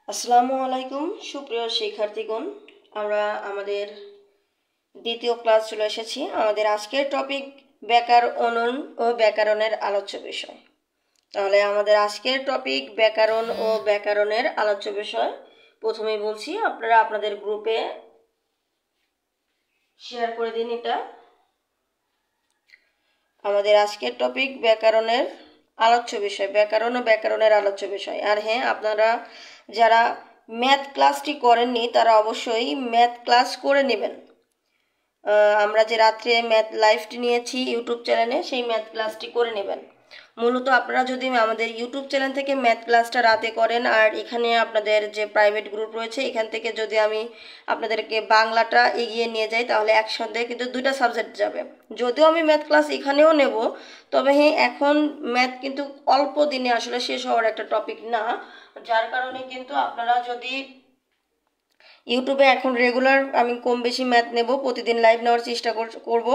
আসসালামু আলাইকুম সুপ্রিয় শিক্ষার্থীগণ, আমরা আমাদের দ্বিতীয় ক্লাস চলে এসেছি। আমাদের আজকের টপিক ব্যাকরণ ও ব্যাকরণের আলোচ্য বিষয়। তাহলে আমাদের আজকের টপিক ব্যাকরণ ও ব্যাকরণের আলোচ্য বিষয়। প্রথমেই বলছি, আপনারা আপনাদের গ্রুপে শেয়ার করে দিন এটা। আমাদের আজকের টপিক ব্যাকরণের আলোচ্য বিষয়, ব্যাকরণ ও ব্যাকরণের আলোচ্য বিষয়। আর হ্যাঁ, আপনারা যারা ম্যাথ ক্লাসটি করেননি তারা অবশ্যই ম্যাথ ক্লাস করে নেবেন। আমরা যে রাত্রে ম্যাথ লাইভটি নিয়েছি ইউটিউব চ্যানেলে, সেই ম্যাথ ক্লাসটি করে নেবেন। মূলত আপনারা যদি আমাদের ইউটিউব চ্যানেল থেকে ম্যাথ ক্লাসটা রাতে করেন, আর এখানে আপনাদের যে প্রাইভেট গ্রুপ রয়েছে এখান থেকে যদি আমি আপনাদেরকে বাংলাটা এগিয়ে নিয়ে যাই, তাহলে একসাথে কিন্তু দুইটা সাবজেক্ট যাবে। যদিও আমি ম্যাথ ক্লাস এখানেও নেব, তবে হ্যাঁ, এখন ম্যাথ কিন্তু অল্প দিনে আসলে শেষ হওয়ার একটা টপিক না, যার কারণে কিন্তু আপনারা যদি ইউটিউবে এখন রেগুলার আমি কম বেশি ম্যাথ নেব, প্রতিদিন লাইভ নেওয়ার চেষ্টা করব।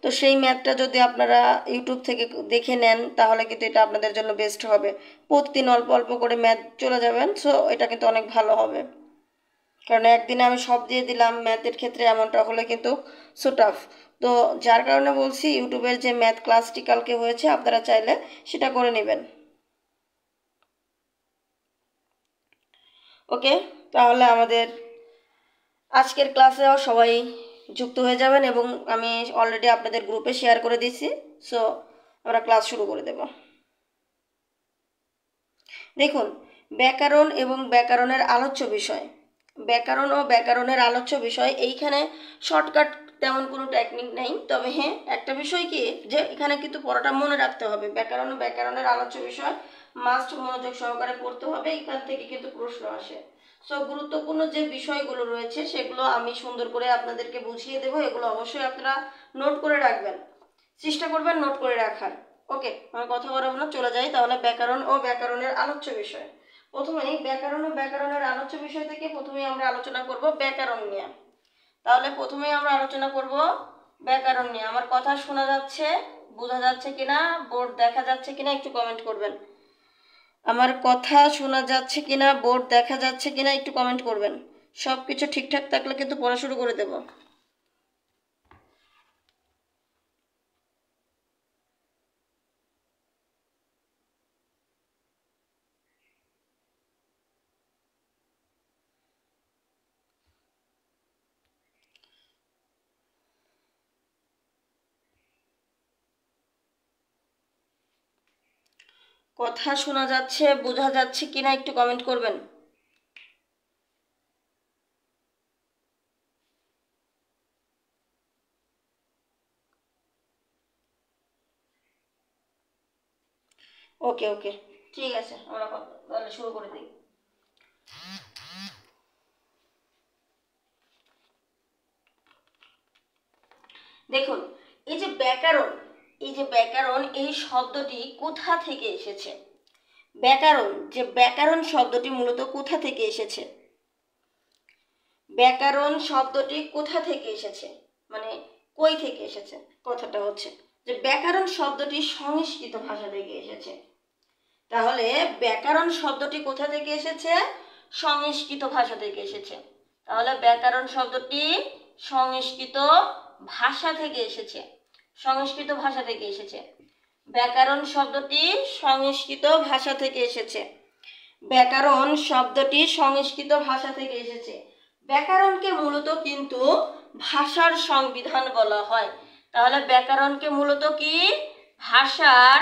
তো সেই ম্যাথটা যদি আপনারা ইউটিউব থেকে দেখে নেন তাহলে কিন্তু এটা আপনাদের জন্য বেস্ট হবে। প্রতিদিন অল্প অল্প করে ম্যাথ চলে যাবেন, সো এটা কিন্তু অনেক ভালো হবে। কারণ একদিনে আমি সব দিয়ে দিলাম ম্যাথের ক্ষেত্রে, এমনটা হলে কিন্তু সো টাফ। তো যার কারণে বলছি, ইউটিউবের যে ম্যাথ ক্লাসটি কালকে হয়েছে আপনারা চাইলে সেটা করে নেবেন। ওকে, তাহলে আমাদের আজকের ক্লাসেও সবাই যুক্ত হয়ে যাবেন, এবং আমি অলরেডি আপনাদের গ্রুপে শেয়ার করে দিয়েছি। সো আমরা ক্লাস শুরু করে দেব। দেখুন, ব্যাকরণ এবং ব্যাকরণের আলোচ্য বিষয়। ব্যাকরণ ও ব্যাকরণের আলোচ্য বিষয়, এইখানে শর্টকাট তেমন কোনো টেকনিক নেই। তবে হ্যাঁ, একটা বিষয় কি, যে এখানে কিন্তু পড়াটা মনে রাখতে হবে। ব্যাকরণ ও ব্যাকরণের আলোচ্য বিষয় মাস্ট মনোযোগ সহকারে পড়তে হবে, এখান থেকে কিন্তু প্রশ্ন আসে। সো গুরুত্বপূর্ণ যে বিষয়গুলো রয়েছে সেগুলো আমি সুন্দর করে আপনাদেরকে বুঝিয়ে দেবো, এগুলো অবশ্যই আপনারা নোট করে রাখবেন, চেষ্টা করবেন নোট করে রাখার। ওকে, আমি কথা বলবো না, চলে যাই তাহলে ব্যাকরণ ও ব্যাকরণের আলোচ্য বিষয়। প্রথমেই ব্যাকরণ ও ব্যাকরণের আলোচ্য বিষয় থেকে প্রথমেই আমরা আলোচনা করব ব্যাকরণ নিয়ে। তাহলে প্রথমেই আমরা আলোচনা করব ব্যাকরণ নিয়ে। আমার কথা শোনা যাচ্ছে, বোঝা যাচ্ছে কিনা, বোর্ড দেখা যাচ্ছে কিনা একটু কমেন্ট করবেন। আমার কথা শোনা যাচ্ছে কিনা, বোর্ড দেখা যাচ্ছে কিনা একটু কমেন্ট করবেন। সব কিছু ঠিকঠাক থাকলে কিন্তু পড়া শুরু করে দেব। কথা শোনা যাচ্ছে, বোঝা যাচ্ছে কিনা একটু কমেন্ট করবেন। ওকে ওকে, ঠিক আছে, আমরা তাহলে শুরু করে দিই। দেখুন, এই যে ব্যাকরণ, এই শব্দটি কোথা থেকে এসেছে? ব্যাকরণ, যে ব্যাকরণ শব্দটি মূলত কোথা থেকে এসেছে? ব্যাকরণ শব্দটি কোথা থেকে এসেছে, মানে কই থেকে এসেছে? কথাটা হচ্ছে যে ব্যাকরণ শব্দটি সংস্কৃত ভাষা থেকে এসেছে। তাহলে ব্যাকরণ শব্দটি কোথা থেকে এসেছে? সংস্কৃত ভাষা থেকে এসেছে। তাহলে ব্যাকরণ শব্দটি সংস্কৃত ভাষা থেকে এসেছে, সংস্কৃত ভাষা থেকে এসেছে। ব্যাকরণ শব্দটি সংস্কৃত ভাষা থেকে এসেছে। ব্যাকরণ শব্দটি সংস্কৃত ভাষা থেকে এসেছে। ব্যাকরণকে মূলত কিন্তু ভাষার সংবিধান বলা হয়। তাহলে ব্যাকরণকে মূলত কি? ভাষার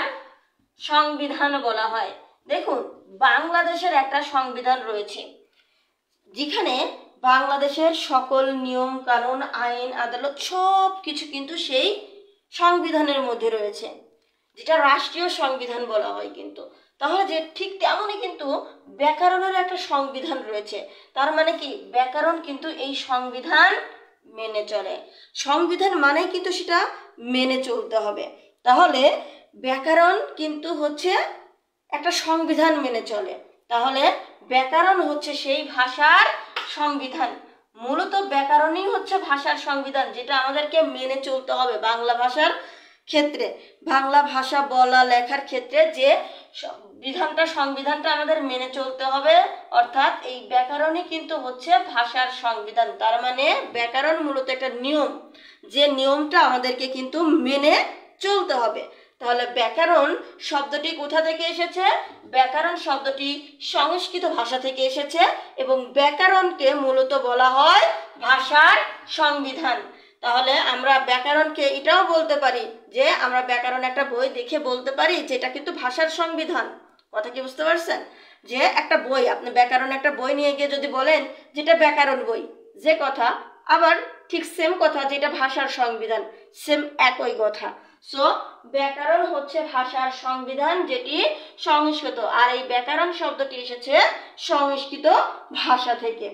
সংবিধান বলা হয়। দেখুন, বাংলাদেশের একটা সংবিধান রয়েছে, যেখানে বাংলাদেশের সকল নিয়ম কানুন, আইন আদালত সব কিছু কিন্তু সেই সংবিধানের মধ্যে রয়েছে, যেটা রাষ্ট্রীয় সংবিধান বলা হয় কিন্তু। তাহলে যে ঠিক তেমনই কিন্তু ব্যাকরণের একটা সংবিধান রয়েছে। তার মানে কি, ব্যাকরণ কিন্তু এই সংবিধান মেনে চলে। সংবিধান মানে কিন্তু সেটা মেনে চলতে হবে। তাহলে ব্যাকরণ কিন্তু হচ্ছে একটা সংবিধান মেনে চলে। তাহলে ব্যাকরণ হচ্ছে সেই ভাষার সংবিধান। মূলত ব্যাকরণই হচ্ছে ভাষার সংবিধান, যেটা আমাদেরকে মেনে চলতে হবে বাংলা ভাষার ক্ষেত্রে। বাংলা ভাষা বলা লেখার ক্ষেত্রে যে সংবিধানটা আমাদের মেনে চলতে হবে, অর্থাৎ এই ব্যাকরণই কিন্তু হচ্ছে ভাষার সংবিধান। তার মানে ব্যাকরণ মূলত একটা নিয়ম, যে নিয়মটা আমাদেরকে কিন্তু মেনে চলতে হবে। তাহলে ব্যাকরণ শব্দটি কোথা থেকে এসেছে? ব্যাকরণ শব্দটি সংস্কৃত ভাষা থেকে এসেছে এবং ব্যাকরণকে মূলত বলা হয় ভাষার সংবিধান। তাহলে আমরা ব্যাকরণকে এটাও বলতে পারি যে আমরা ব্যাকরণ একটা বই দেখে বলতে পারি যেটা কিন্তু ভাষার সংবিধান। কথা কি বুঝতে পারছেন? যে একটা বই, আপনি ব্যাকরণ একটা বই নিয়ে গিয়ে যদি বলেন যেটা ব্যাকরণ বই, যে কথা আবার ঠিক সেম কথা যেটা ভাষার সংবিধান, সেম একই কথা। সো ব্যাকরণ হচ্ছে ভাষার সংবিধান, যেটি সংস্কৃত, আর এই ব্যাকরণ শব্দটি এসেছে সংস্কৃত ভাষা থেকে।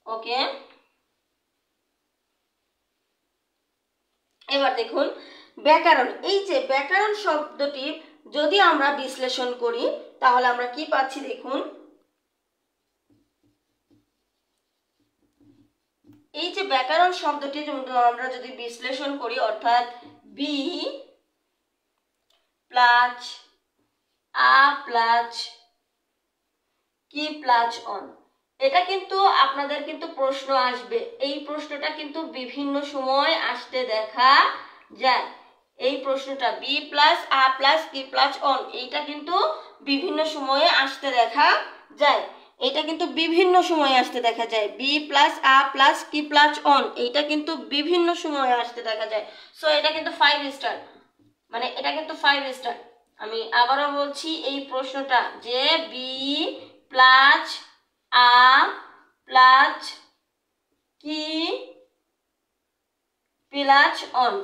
ওকে, এবার দেখুন ব্যাকরণ। এই যে ব্যাকরণ শব্দটি যদি আমরা বিশ্লেষণ করি তাহলে আমরা কি পাচ্ছি দেখুন। এই যে ব্যাকরণ শব্দটি আমরা যদি বিশ্লেষণ করি, অর্থাৎ বি প্লাস আ প্লাস কি প্লাস অন, এটা কিন্তু আপনাদের কিন্তু প্রশ্ন আসবে। এই প্রশ্নটা কিন্তু বিভিন্ন সময় আসতে দেখা যায়। এই প্রশ্নটা বি প্লাস আ প্লাস কি প্লাস অন, এইটা কিন্তু বিভিন্ন সময়ে আসতে দেখা যায়। এটা কিন্তু বিভিন্ন সময়ে আসতে দেখা যায়। বি প্লাস আ প্লাস কি প্লাস অন, এইটা কিন্তু বিভিন্ন সময়ে আসতে দেখা যায়। সো এটা কিন্তু 5 স্টার, মানে এটা কিন্তু 5 স্টার। আমি আবারও বলছি এই প্রশ্নটা, যে বি প্লাস আ প্লাস কি প্লাস অন,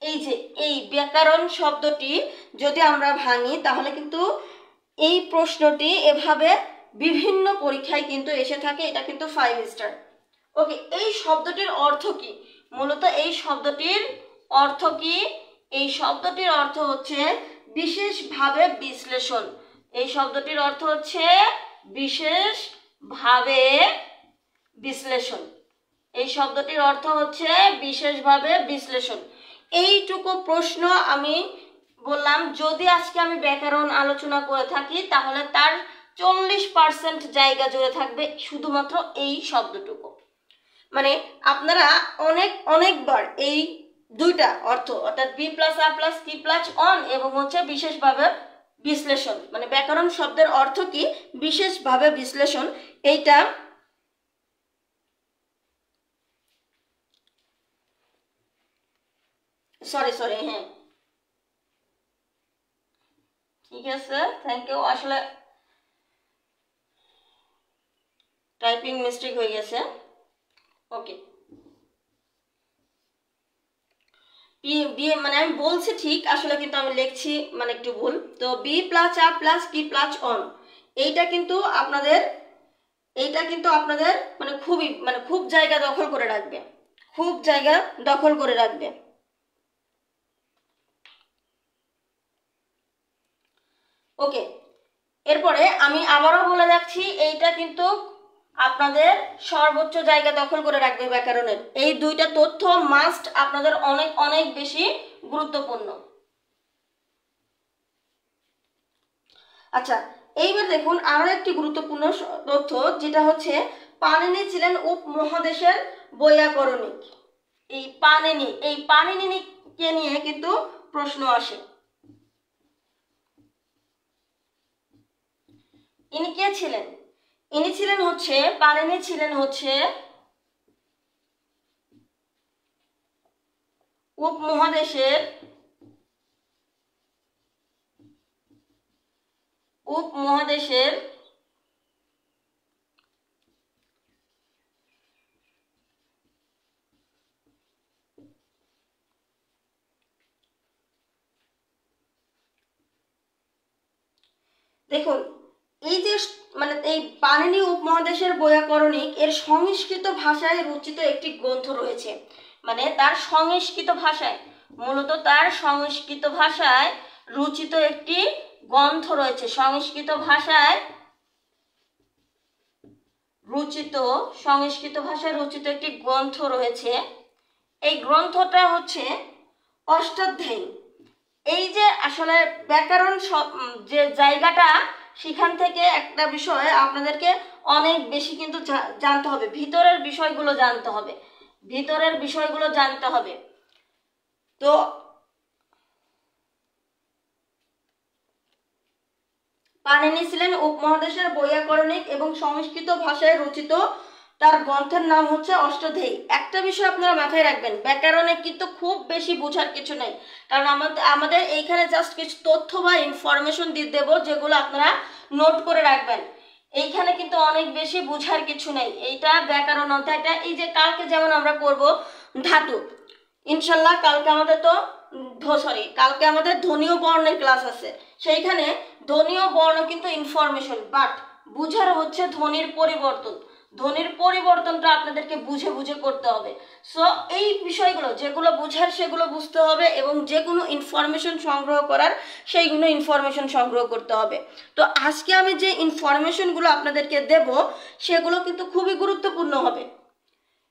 এই যে এই ব্যাকরণ শব্দটি যদি আমরা ভাঙি তাহলে কিন্তু এই প্রশ্নটি এভাবে বিভিন্ন পরীক্ষায় কিন্তু এসে থাকে। এটা কিন্তু 5 স্টার। ওকে, এই শব্দটির অর্থ কি? মূলত এই শব্দটির অর্থ কি? এই শব্দটির অর্থ হচ্ছে বিশেষভাবে বিশ্লেষণ। এই শব্দটির অর্থ হচ্ছে বিশেষভাবে বিশ্লেষণ। এই শব্দটির অর্থ হচ্ছে বিশেষভাবে বিশ্লেষণ। এইটুকু প্রশ্ন আমি বললাম, যদি আজকে আমি ব্যাকরণ আলোচনা করে থাকি তাহলে তার 40% জায়গা জুড়ে থাকবে শুধুমাত্র এই শব্দটুকু। মানে আপনারা অনেকবার এই দুইটা অর্থ, অর্থাৎ বি প্লাস আ প্লাস কি প্লাস অন এবং হচ্ছে বিশেষভাবে বিশ্লেষণ, মানে ব্যাকরণ শব্দের অর্থ কি, বিশেষভাবে বিশ্লেষণ, এইটা সরি হ্যাঁ ঠিক আছে, থ্যাংক ইউ। আসলে টাইপিং মিস্টেক হয়ে গেছে। ওকে, বি মানে আমি বলছি ঠিক, আসলে কিন্তু আমি লিখছি মানে একটু ভুল। তো বি প্লাস আ প্লাস কি প্লাস অন, এইটা কিন্তু আপনাদের মানে খুব জায়গা দখল করে রাখবে, খুব জায়গা দখল করে রাখবে। ওকে, এরপরে আমি আবারও বলে যাচ্ছি, এইটা কিন্তু আপনাদের সর্বোচ্চ জায়গা দখল করে রাখবে ব্যাকরণের। এই দুইটা তথ্য মাস্ট আপনাদের অনেক অনেক বেশি গুরুত্বপূর্ণ। আচ্ছা, এইবার দেখুন আরো একটি গুরুত্বপূর্ণ তথ্য, যেটা হচ্ছে পাণিনি ছিলেন উপমহাদেশের বৈয়াকরণিক। এই পাণিনিকে নিয়ে কিন্তু প্রশ্ন আসে। ইনি কে ছিলেন? পাণিনি ছিলেন হচ্ছে উপমহাদেশের দেখুন এই যে মানে এই পাণিনি উপমহাদেশের বৈয়াকরণিক এর সংস্কৃত ভাষায় রচিত একটি গ্রন্থ রয়েছে। মানে তার সংস্কৃত ভাষায়, মূলত তার সংস্কৃত ভাষায় রচিত একটি গ্রন্থ রয়েছে। সংস্কৃত ভাষায় রচিত একটি গ্রন্থ রয়েছে। এই গ্রন্থটা হচ্ছে অষ্টাধ্যায়ী। এই যে আসলে ব্যাকরণ যে জায়গাটা, সেখান থেকে একটা বিষয় আপনাদেরকে অনেক বেশি কিন্তু জানতে হবে, ভিতরের বিষয়গুলো জানতে হবে, ভিতরের বিষয়গুলো জানতে হবে। তো পাণিনি ছিলেন উপমহাদেশের বৈয়াকরণিক এবং সংস্কৃত ভাষায় রচিত, তার গ্রন্থের নাম হচ্ছে অষ্টাধ্যায়ী। একটা বিষয় আপনারা মাথায় রাখবেন, ব্যাকরণে কিন্তু খুব বেশি বোঝার কিছু নেই, কারণ আমাদের এইখানে জাস্ট কিছু তথ্য বা ইনফরমেশন দিয়ে দেবো, যেগুলো আপনারা নোট করে রাখবেন। এইখানে কিন্তু অনেক বেশি বোঝার কিছু নেই। এইটা ব্যাকরণ অধ্যায়টা, এই যে কালকে যেমন আমরা করব ধাতু, ইনশাল্লাহ কালকে আমাদের তো কালকে আমাদের ধ্বনি ও বর্ণের ক্লাস আছে, সেইখানে ধ্বনি ও বর্ণ কিন্তু ইনফরমেশন, বাট বুঝার হচ্ছে ধ্বনির পরিবর্তন। ধ্বনির পরিবর্তনটা আপনাদেরকে বুঝে বুঝে করতে হবে। সো এই বিষয়গুলো যেগুলো বুঝার সেগুলো বুঝতে হবে, এবং যে কোনো ইনফরমেশন সংগ্রহ করার সেইগুলো ইনফরমেশন সংগ্রহ করতে হবে। তো আজকে আমি যে ইনফরমেশনগুলো আপনাদেরকে দেব সেগুলো কিন্তু খুবই গুরুত্বপূর্ণ হবে।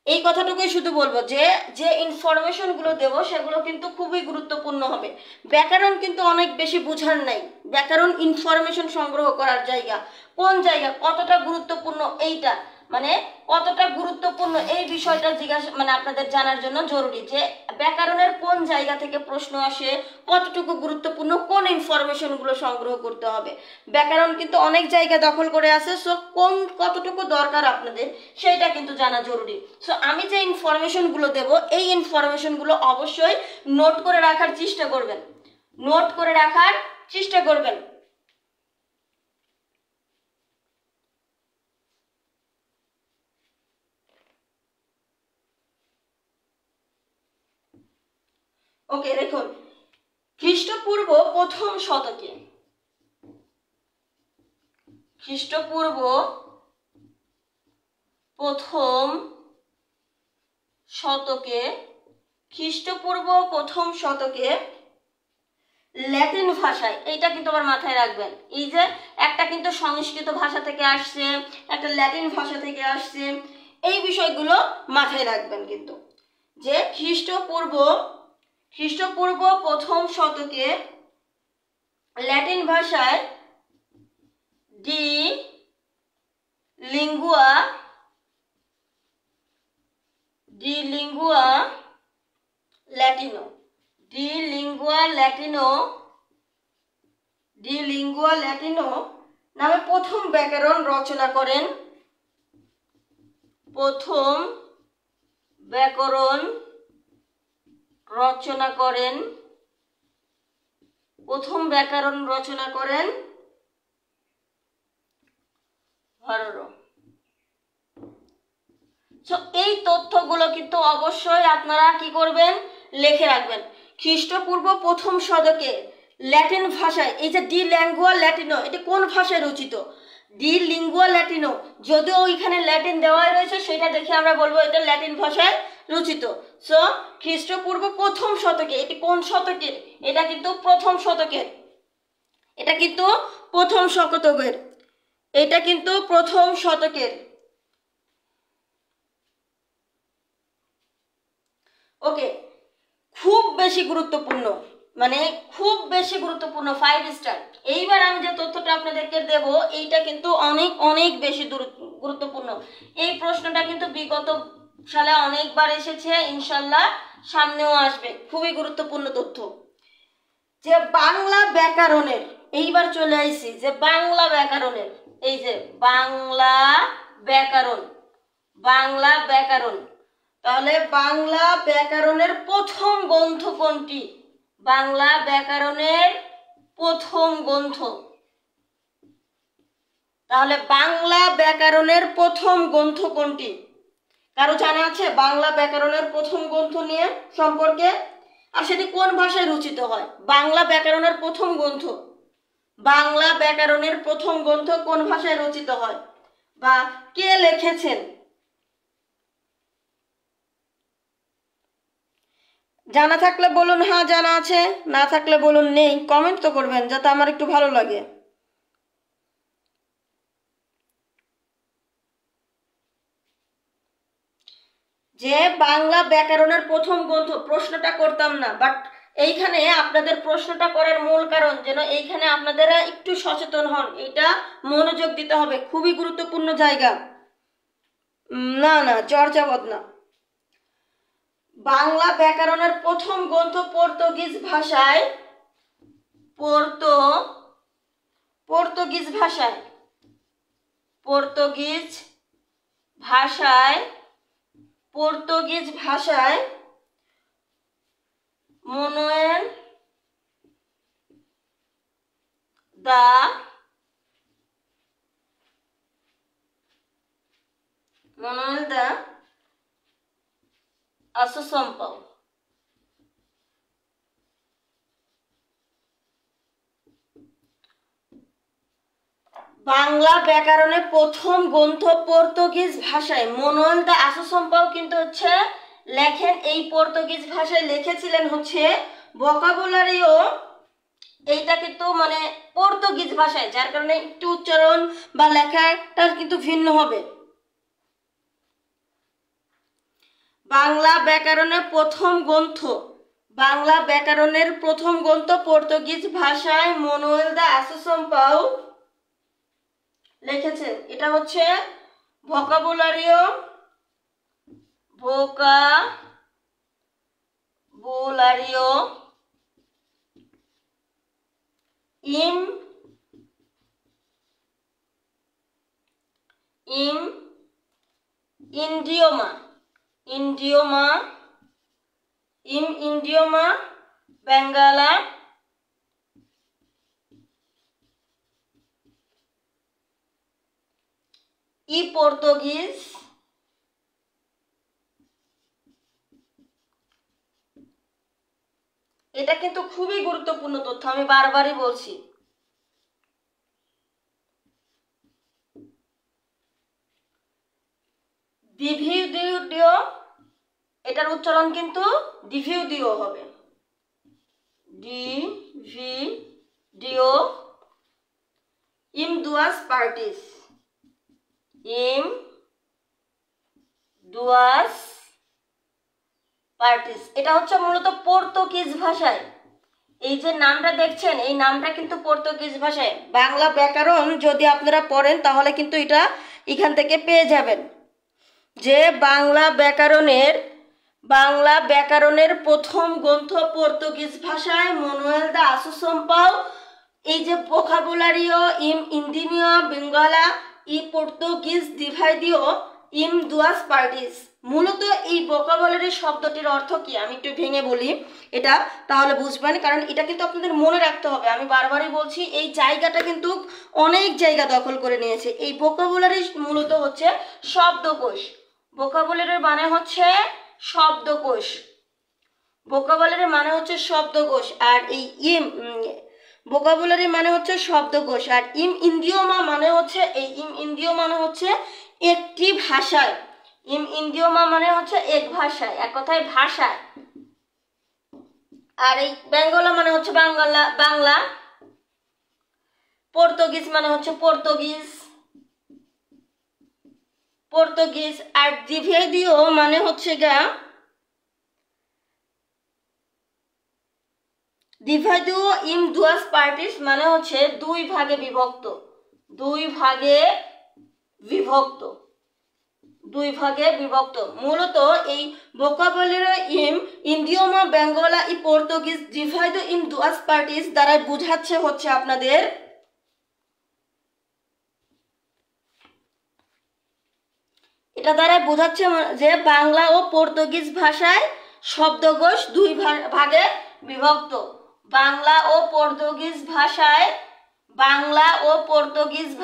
এই কথাটুকুই শুধু বলবো যে যে ইনফরমেশনগুলো দেব সেগুলো কিন্তু খুবই গুরুত্বপূর্ণ হবে। ব্যাকরণ কিন্তু অনেক বেশি বোঝার নাই, ব্যাকরণ ইনফরমেশন সংগ্রহ করার জায়গা। কোন জায়গা কতটা গুরুত্বপূর্ণ, এইটা মানে কতটা গুরুত্বপূর্ণ এই বিষয়টা জিজ্ঞাসা মানে আপনাদের জানার জন্য জরুরি, যে ব্যাকরণের কোন জায়গা থেকে প্রশ্ন আসে, কতটুকু গুরুত্বপূর্ণ, কোন ইনফরমেশনগুলো সংগ্রহ করতে হবে। ব্যাকরণ কিন্তু অনেক জায়গা দখল করে আছে, সো কতটুকু দরকার আপনাদের সেইটা কিন্তু জানা জরুরি। সো আমি যে ইনফরমেশনগুলো দেব এই ইনফরমেশনগুলো অবশ্যই নোট করে রাখার চেষ্টা করবেন, নোট করে রাখার চেষ্টা করবেন। ওকে, দেখুন খ্রিস্টপূর্ব প্রথম শতকে, খ্রিস্টপূর্ব প্রথম শতকে, খ্রিস্টপূর্ব প্রথম শতকে ল্যাটিন ভাষায়, এইটা কিন্তু আবার মাথায় রাখবেন, এই যে একটা কিন্তু সংস্কৃত ভাষা থেকে আসছে, একটা ল্যাটিন ভাষা থেকে আসছে, এই বিষয়গুলো মাথায় রাখবেন কিন্তু, যে খ্রিস্টপূর্ব প্রথম শতকে ল্যাটিন ভাষায় D lingua Latino, D lingua Latino নামে প্রথম ব্যাকরণ রচনা করেন, প্রথম ব্যাকরণ রচনা করেন ভারো। এই তথ্যগুলো কিন্তু অবশ্যই আপনারা কি করবেন, লিখে রাখবেন। খ্রিস্টপূর্ব প্রথম শতকে ল্যাটিন ভাষায়, এই যে ডি লিঙ্গুয়া ল্যাটিনো, এটি কোন ভাষায় রচিত, ডি লিঙ্গুয়া ল্যাটিনো, যদিও ওইখানে ল্যাটিন দেওয়াই রয়েছে, সেটা দেখে আমরা বলবো এটা ল্যাটিন ভাষায় রচিত। সো খ্রিস্টপূর্ব প্রথম শতকে, এটি কোন শতকের, এটা কিন্তু প্রথম শতকের, এটা কিন্তু প্রথম শতকের, এটা কিন্তু প্রথম শতকের। ওকে, খুব বেশি গুরুত্বপূর্ণ, মানে খুব বেশি গুরুত্বপূর্ণ, 5 স্টার। এইবার আমি যে তথ্যটা আপনাদেরকে দেব এইটা কিন্তু অনেক অনেক বেশি গুরুত্বপূর্ণ। এই প্রশ্নটা কিন্তু বিগত সালে অনেকবার এসেছে, ইনশাল্লাহ সামনেও আসবে, খুবই গুরুত্বপূর্ণ তথ্য। যে বাংলা ব্যাকরণের, এইবার চলে আইছি যে বাংলা ব্যাকরণের, এই যে বাংলা ব্যাকরণ, তাহলে বাংলা ব্যাকরণের প্রথম গ্রন্থ কোনটি, বাংলা ব্যাকরণের প্রথম গ্রন্থ, তাহলে বাংলা ব্যাকরণের প্রথম গ্রন্থ কোনটি, কারো জানা আছে বাংলা ব্যাকরণের প্রথম গ্রন্থ নিয়ে সম্পর্কে, আর সেটি কোন ভাষায় রচিত হয়, বাংলা ব্যাকরণের প্রথম গ্রন্থ, বাংলা ব্যাকরণের প্রথম গ্রন্থ কোন ভাষায় রচিত হয় বা কে লিখেছেন, জানা থাকলে বলুন হ্যাঁ জানা আছে, না থাকলে বলুন নেই, কমেন্ট তো করবেন যাতে আমার একটু ভালো লাগে। যে বাংলা ব্যাকরণের প্রথম গ্রন্থ, প্রশ্নটা করতাম না, বাট এইখানে আপনাদের প্রশ্নটা করার মূল কারণ যেন এইখানে আপনারা একটু সচেতন হন, এটা মনোযোগ দিতে হবে, খুবই গুরুত্বপূর্ণ জায়গা। না না চর্চাবদ না। বাংলা ব্যাকরণের প্রথম গ্রন্থ পর্তুগিজ ভাষায় পর্তুগিজ ভাষায় মনুয়েল দা আসুম্পং বাংলা ব্যাকরণের প্রথম গ্রন্থ পর্তুগিজ ভাষায় মনুয়েল দা আসুম্পং কিন্তু হচ্ছে লেখেন। এই পর্তুগিজ ভাষায় লিখেছিলেন হচ্ছে ভোকাবুলারিও, এইটা কিন্তু মানে পর্তুগিজ ভাষায়, যার কারণে একটু উচ্চারণ বা লেখাটা কিন্তু ভিন্ন হবে। বাংলা ব্যাকরণের প্রথম গ্রন্থ পর্তুগিজ ভাষায় মনুয়েল দা আসুম্পং লিখেছেন। এটা হচ্ছে ভোকাবুলারিও ইম ইডিওমা বাঙ্গালা পর্তুগিজ। এটা কিন্তু খুবই গুরুত্বপূর্ণ তথ্য, আমি বারবারই বলছি। ডিভিডিও, এটার উচ্চারণ কিন্তু ডিভিডিও হবে, ডিভিডিও। ইম দুয়াস পার্টিস, এটা হচ্ছে মূলত পর্তুগিজ ভাষায়। এই যে নামটা দেখছেন, এই নামটা কিন্তু পর্তুগিজ ভাষায়। বাংলা ব্যাকরণ যদি আপনারা পড়েন তাহলে কিন্তু এটা এখান থেকে পেয়ে যাবেন যে বাংলা ব্যাকরণের প্রথম গ্রন্থ পর্তুগিজ ভাষায় মনুয়েল দা আসুম্পং। এই যে ভোকাবুলারিও ইম ইন্ডিনিও বাঙ্গালা পর্তুগিজ ডিভাইডিও ইম দুয়াস পার্টিস। মূলত এই ভোকাবুলারি শব্দটির অর্থ কি আমি একটু ভেঙে বলি, এটা তাহলে বুঝবেন, কারণ এটা কিন্তু আপনাদের মনে রাখতে হবে। আমি বারবারই বলছি, এই জায়গাটা কিন্তু অনেক জায়গা দখল করে নিয়েছে। এই ভোকাবুলারি মূলত হচ্ছে শব্দকোষ। ভোকাবুলারির মানে হচ্ছে শব্দকোষ, আর এই ভোকাবুলারি মানে হচ্ছে শব্দকোষ। আর ইম ইডিওমা মানে হচ্ছে একটি ভাষায়, মানে হচ্ছে এক ভাষায়, এক কথায় ভাষায়। আর এই বাঙ্গালা মানে হচ্ছে বাংলা, পর্তুগিজ মানে হচ্ছে পর্তুগিজ। আর ডিভিডিও মানে হচ্ছে ডিভাইডিও ইন দুয়াস পার্টিস মানে হচ্ছে দুই ভাগে বিভক্ত। মূলত এই ভোকাবুলারি ইম ইডিওমা বাঙ্গালা পর্তুগিজ ডিভাইডিও ইন দুয়াস পার্টিস দ্বারা বোঝাচ্ছে হচ্ছে আপনাদের এটা দ্বারা বোঝাচ্ছে যে বাংলা ও পর্তুগিজ ভাষায় শব্দকোষ দুই ভাগে বিভক্ত। বাংলা ও পর্তুগিজ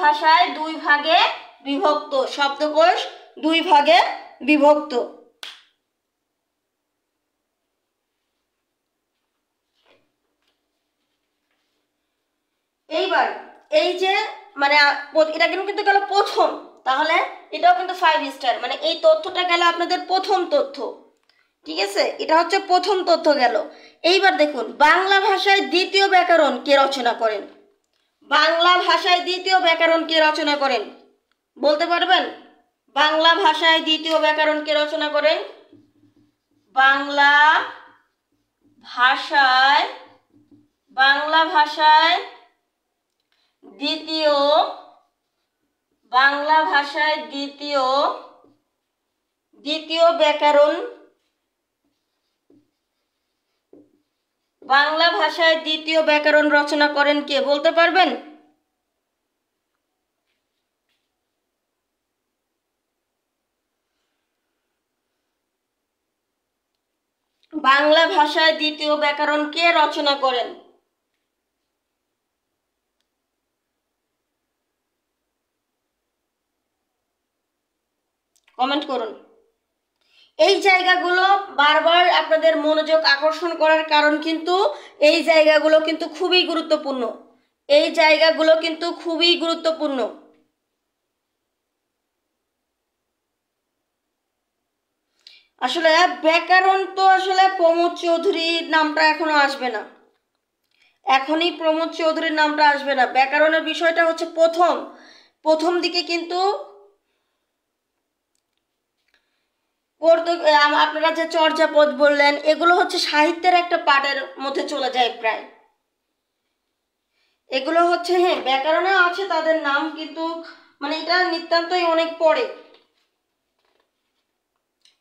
ভাষায় দুই ভাগে বিভক্ত, শব্দকোষ দুই ভাগে বিভক্ত। এইবার এই যে মানে এটা কিন্তু গেল প্রথম, তাহলে এটাও কিন্তু 5 স্টার, মানে এই তথ্যটা গেল আপনাদের প্রথম তথ্য, ঠিক আছে? এটা হচ্ছে প্রথম তথ্য গেল। এইবার দেখুন বাংলা ভাষায় দ্বিতীয় ব্যাকরণ কে রচনা করেন? বলতে পারবেন? বাংলা ভাষায় দ্বিতীয় ব্যাকরণ কে রচনা করেন? বাংলা ভাষায় বাংলা ভাষায় দ্বিতীয় বাংলা ভাষায় দ্বিতীয় দ্বিতীয় ব্যাকরণ বাংলা ভাষায় দ্বিতীয় ব্যাকরণ রচনা করেন কে বলতে পারবেন? বাংলা ভাষায় দ্বিতীয় ব্যাকরণ কে রচনা করেন? কমেন্ট করুন। এই জায়গাগুলো বারবার আপনাদের মনোযোগ আকর্ষণ করার কারণ কিন্তু এই জায়গাগুলো কিন্তু খুবই গুরুত্বপূর্ণ। এই জায়গাগুলো কিন্তু খুবই গুরুত্বপূর্ণ। আসলে ব্যাকরণ তো আসলে প্রমোদ চৌধুরীর নামটা এখনো আসবে না, এখনই প্রমোদ চৌধুরীর নামটা আসবে না। ব্যাকরণের বিষয়টা হচ্ছে প্রথম দিকে কিন্তু আপনারা যে চর্যাপদ বললেন এগুলো হচ্ছে সাহিত্যের একটা পার্টের মধ্যে চলে যায় প্রায়। এগুলো হচ্ছে হ্যাঁ ব্যাকরণে আছে তাদের নাম, কিন্তু মানে এটা নিতান্তই অনেক পরে।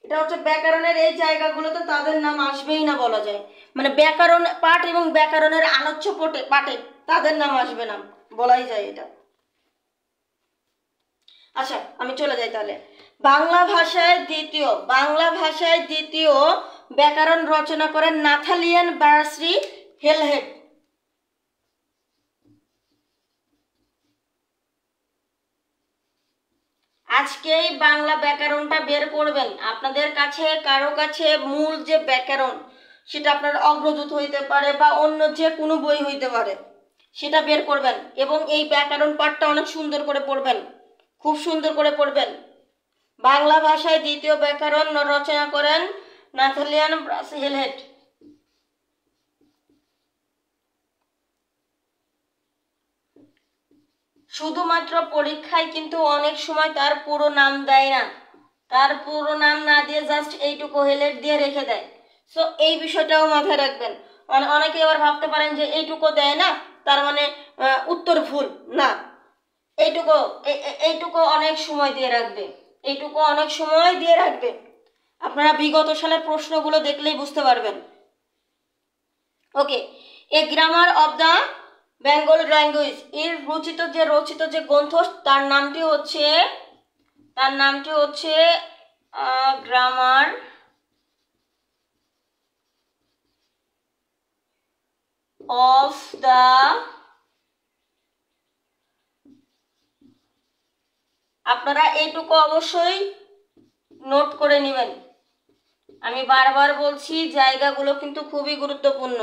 এটা হচ্ছে ব্যাকরণের এই জায়গাগুলোতে তাদের নাম আসবেই না বলা যায়, মানে ব্যাকরণ পাঠ এবং ব্যাকরণের আলোচ্য পাঠে তাদের নাম আসবে না বলাই যায় এটা। আচ্ছা আমি চলে যাই তাহলে। বাংলা ভাষায় দ্বিতীয় ব্যাকরণ রচনা করেন নাথালিয়ান বার্সি হেলহেড। আজকেই বাংলা ব্যাকরণটা বের করবেন। আপনাদের কাছে কারো কাছে মূল যে ব্যাকরণ সেটা আপনার অগ্রদূত হইতে পারে বা অন্য যে কোনো বই হইতে পারে, সেটা বের করবেন এবং এই ব্যাকরণ পাঠটা অনেক সুন্দর করে পড়বেন, খুব সুন্দর করে পড়বেন। বাংলা ভাষায় দ্বিতীয় ব্যাকরণ রচনা করেন নাথালিয়ান বার্সি হেলহেড। শুধুমাত্র পরীক্ষায় কিন্তু অনেক সময় তার পুরো নাম দেয় না, তার পুরো নাম না দিয়ে জাস্ট এইটুকু হেলেট দিয়ে রেখে দেয়। সো এই বিষয়টাও মাথায় রাখবেন। অনেকে আবার ভাবতে পারেন যে এইটুকু দেয় না তার মানে উত্তর ভুল না। এইটুকু অনেক সময় দিয়ে রাখবে, এইটুকু অনেক সময় দিয়ে রাখবে। আপনারা বিগত সালের প্রশ্নগুলো দেখলেই বুঝতে পারবেন। Okay, a grammar of the Bengal language এর রচিত যে গ্রন্থ তার নামটি হচ্ছে গ্রামার অফ দ্য, আপনারা এইটুকু অবশ্যই নোট করে নেবেন। আমি বারবার বলছি জায়গাগুলো কিন্তু খুবই গুরুত্বপূর্ণ।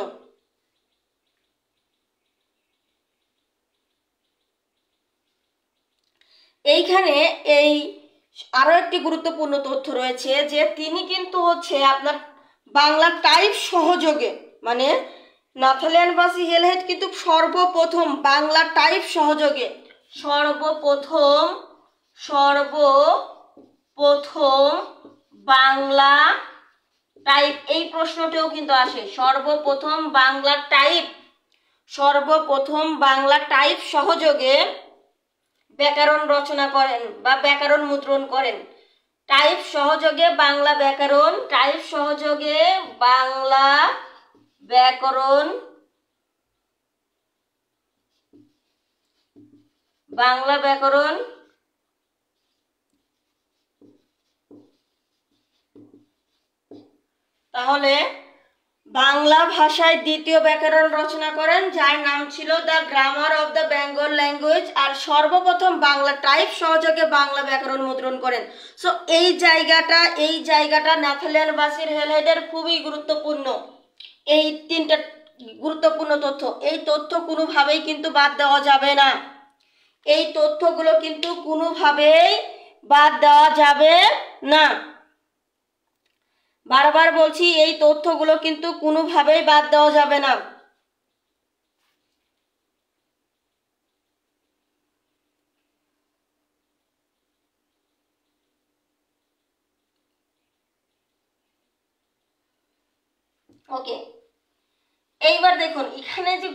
এইখানে এই আরো একটি গুরুত্বপূর্ণ তথ্য রয়েছে যে তিনি কিন্তু হচ্ছে আপনার বাংলা টাইপ সহযোগে, মানে নাথালিয়ান বার্সি হেলহেড কিন্তু সর্বপ্রথম বাংলা টাইপ সহযোগে সর্বপ্রথম বাংলা টাইপ, এই প্রশ্নটিও কিন্তু আসে। সর্বপ্রথম বাংলা টাইপ সহযোগে ব্যাকরণ রচনা করেন বা ব্যাকরণ মুদ্রণ করেন। টাইপ সহযোগে বাংলা ব্যাকরণ তাহলে বাংলা ভাষায় দ্বিতীয় ব্যাকরণ রচনা করেন যার নাম ছিল the grammar of the Bengal language, আর সর্বপ্রথম বাংলা টাইপ সহযোগে বাংলা ব্যাকরণ মুদ্রণ করেন। সো এই জায়গাটা নাথালিয়ান বার্সি হেলহেডের খুবই গুরুত্বপূর্ণ। এই তিনটা গুরুত্বপূর্ণ তথ্য, এই তথ্য কোনোভাবেই কিন্তু বাদ দেওয়া যাবে না। এই তথ্যগুলো কিন্তু কোনোভাবেই বাদ দেওয়া যাবে না। বারবার বলছি এই তথ্যগুলো কিন্তু কোনোভাবেই বাদ দেওয়া যাবে না। ওকে, এইবার দেখুন এখানে যে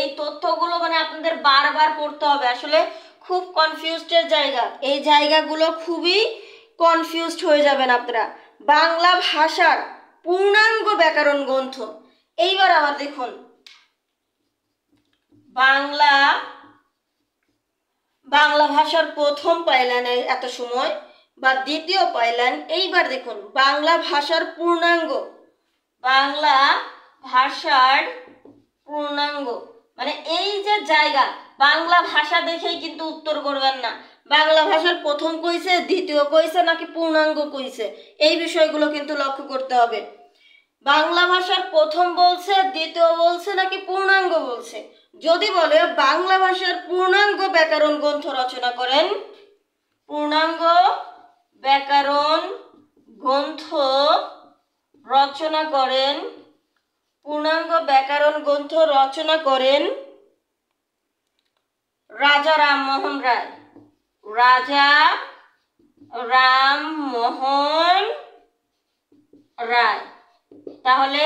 এই তথ্যগুলো মানে আপনাদের বারবার পড়তে হবে, আসলে খুব কনফিউজডের জায়গা, এই জায়গাগুলো খুবই কনফিউজড হয়ে যাবেন আপনারা। বাংলা ভাষার পূর্ণাঙ্গ ব্যাকরণ গ্রন্থ, এইবার আবার দেখুন বাংলা ভাষার প্রথম পাইলেন এত সময় বা দ্বিতীয় পাইলেন, এইবার দেখুন বাংলা ভাষার পূর্ণাঙ্গ, বাংলা ভাষার পূর্ণাঙ্গ মানে এই যে জায়গা, বাংলা ভাষা দেখেই কিন্তু উত্তর করবেন না বাংলা ভাষার প্রথম কইছে, দ্বিতীয় কইছে নাকি পূর্ণাঙ্গ কইছে, এই বিষয়গুলো কিন্তু লক্ষ্য করতে হবে। বাংলা ভাষার প্রথম বলছে, দ্বিতীয় বলছে নাকি পূর্ণাঙ্গ বলছে। যদি বলে বাংলা ভাষার পূর্ণাঙ্গ ব্যাকরণ গ্রন্থ রচনা করেন, পূর্ণাঙ্গ ব্যাকরণ গ্রন্থ রচনা করেন, পূর্ণাঙ্গ ব্যাকরণ গ্রন্থ রচনা করেন রাজা রামমোহন রায়, রাজা রামমোহন রায়। তাহলে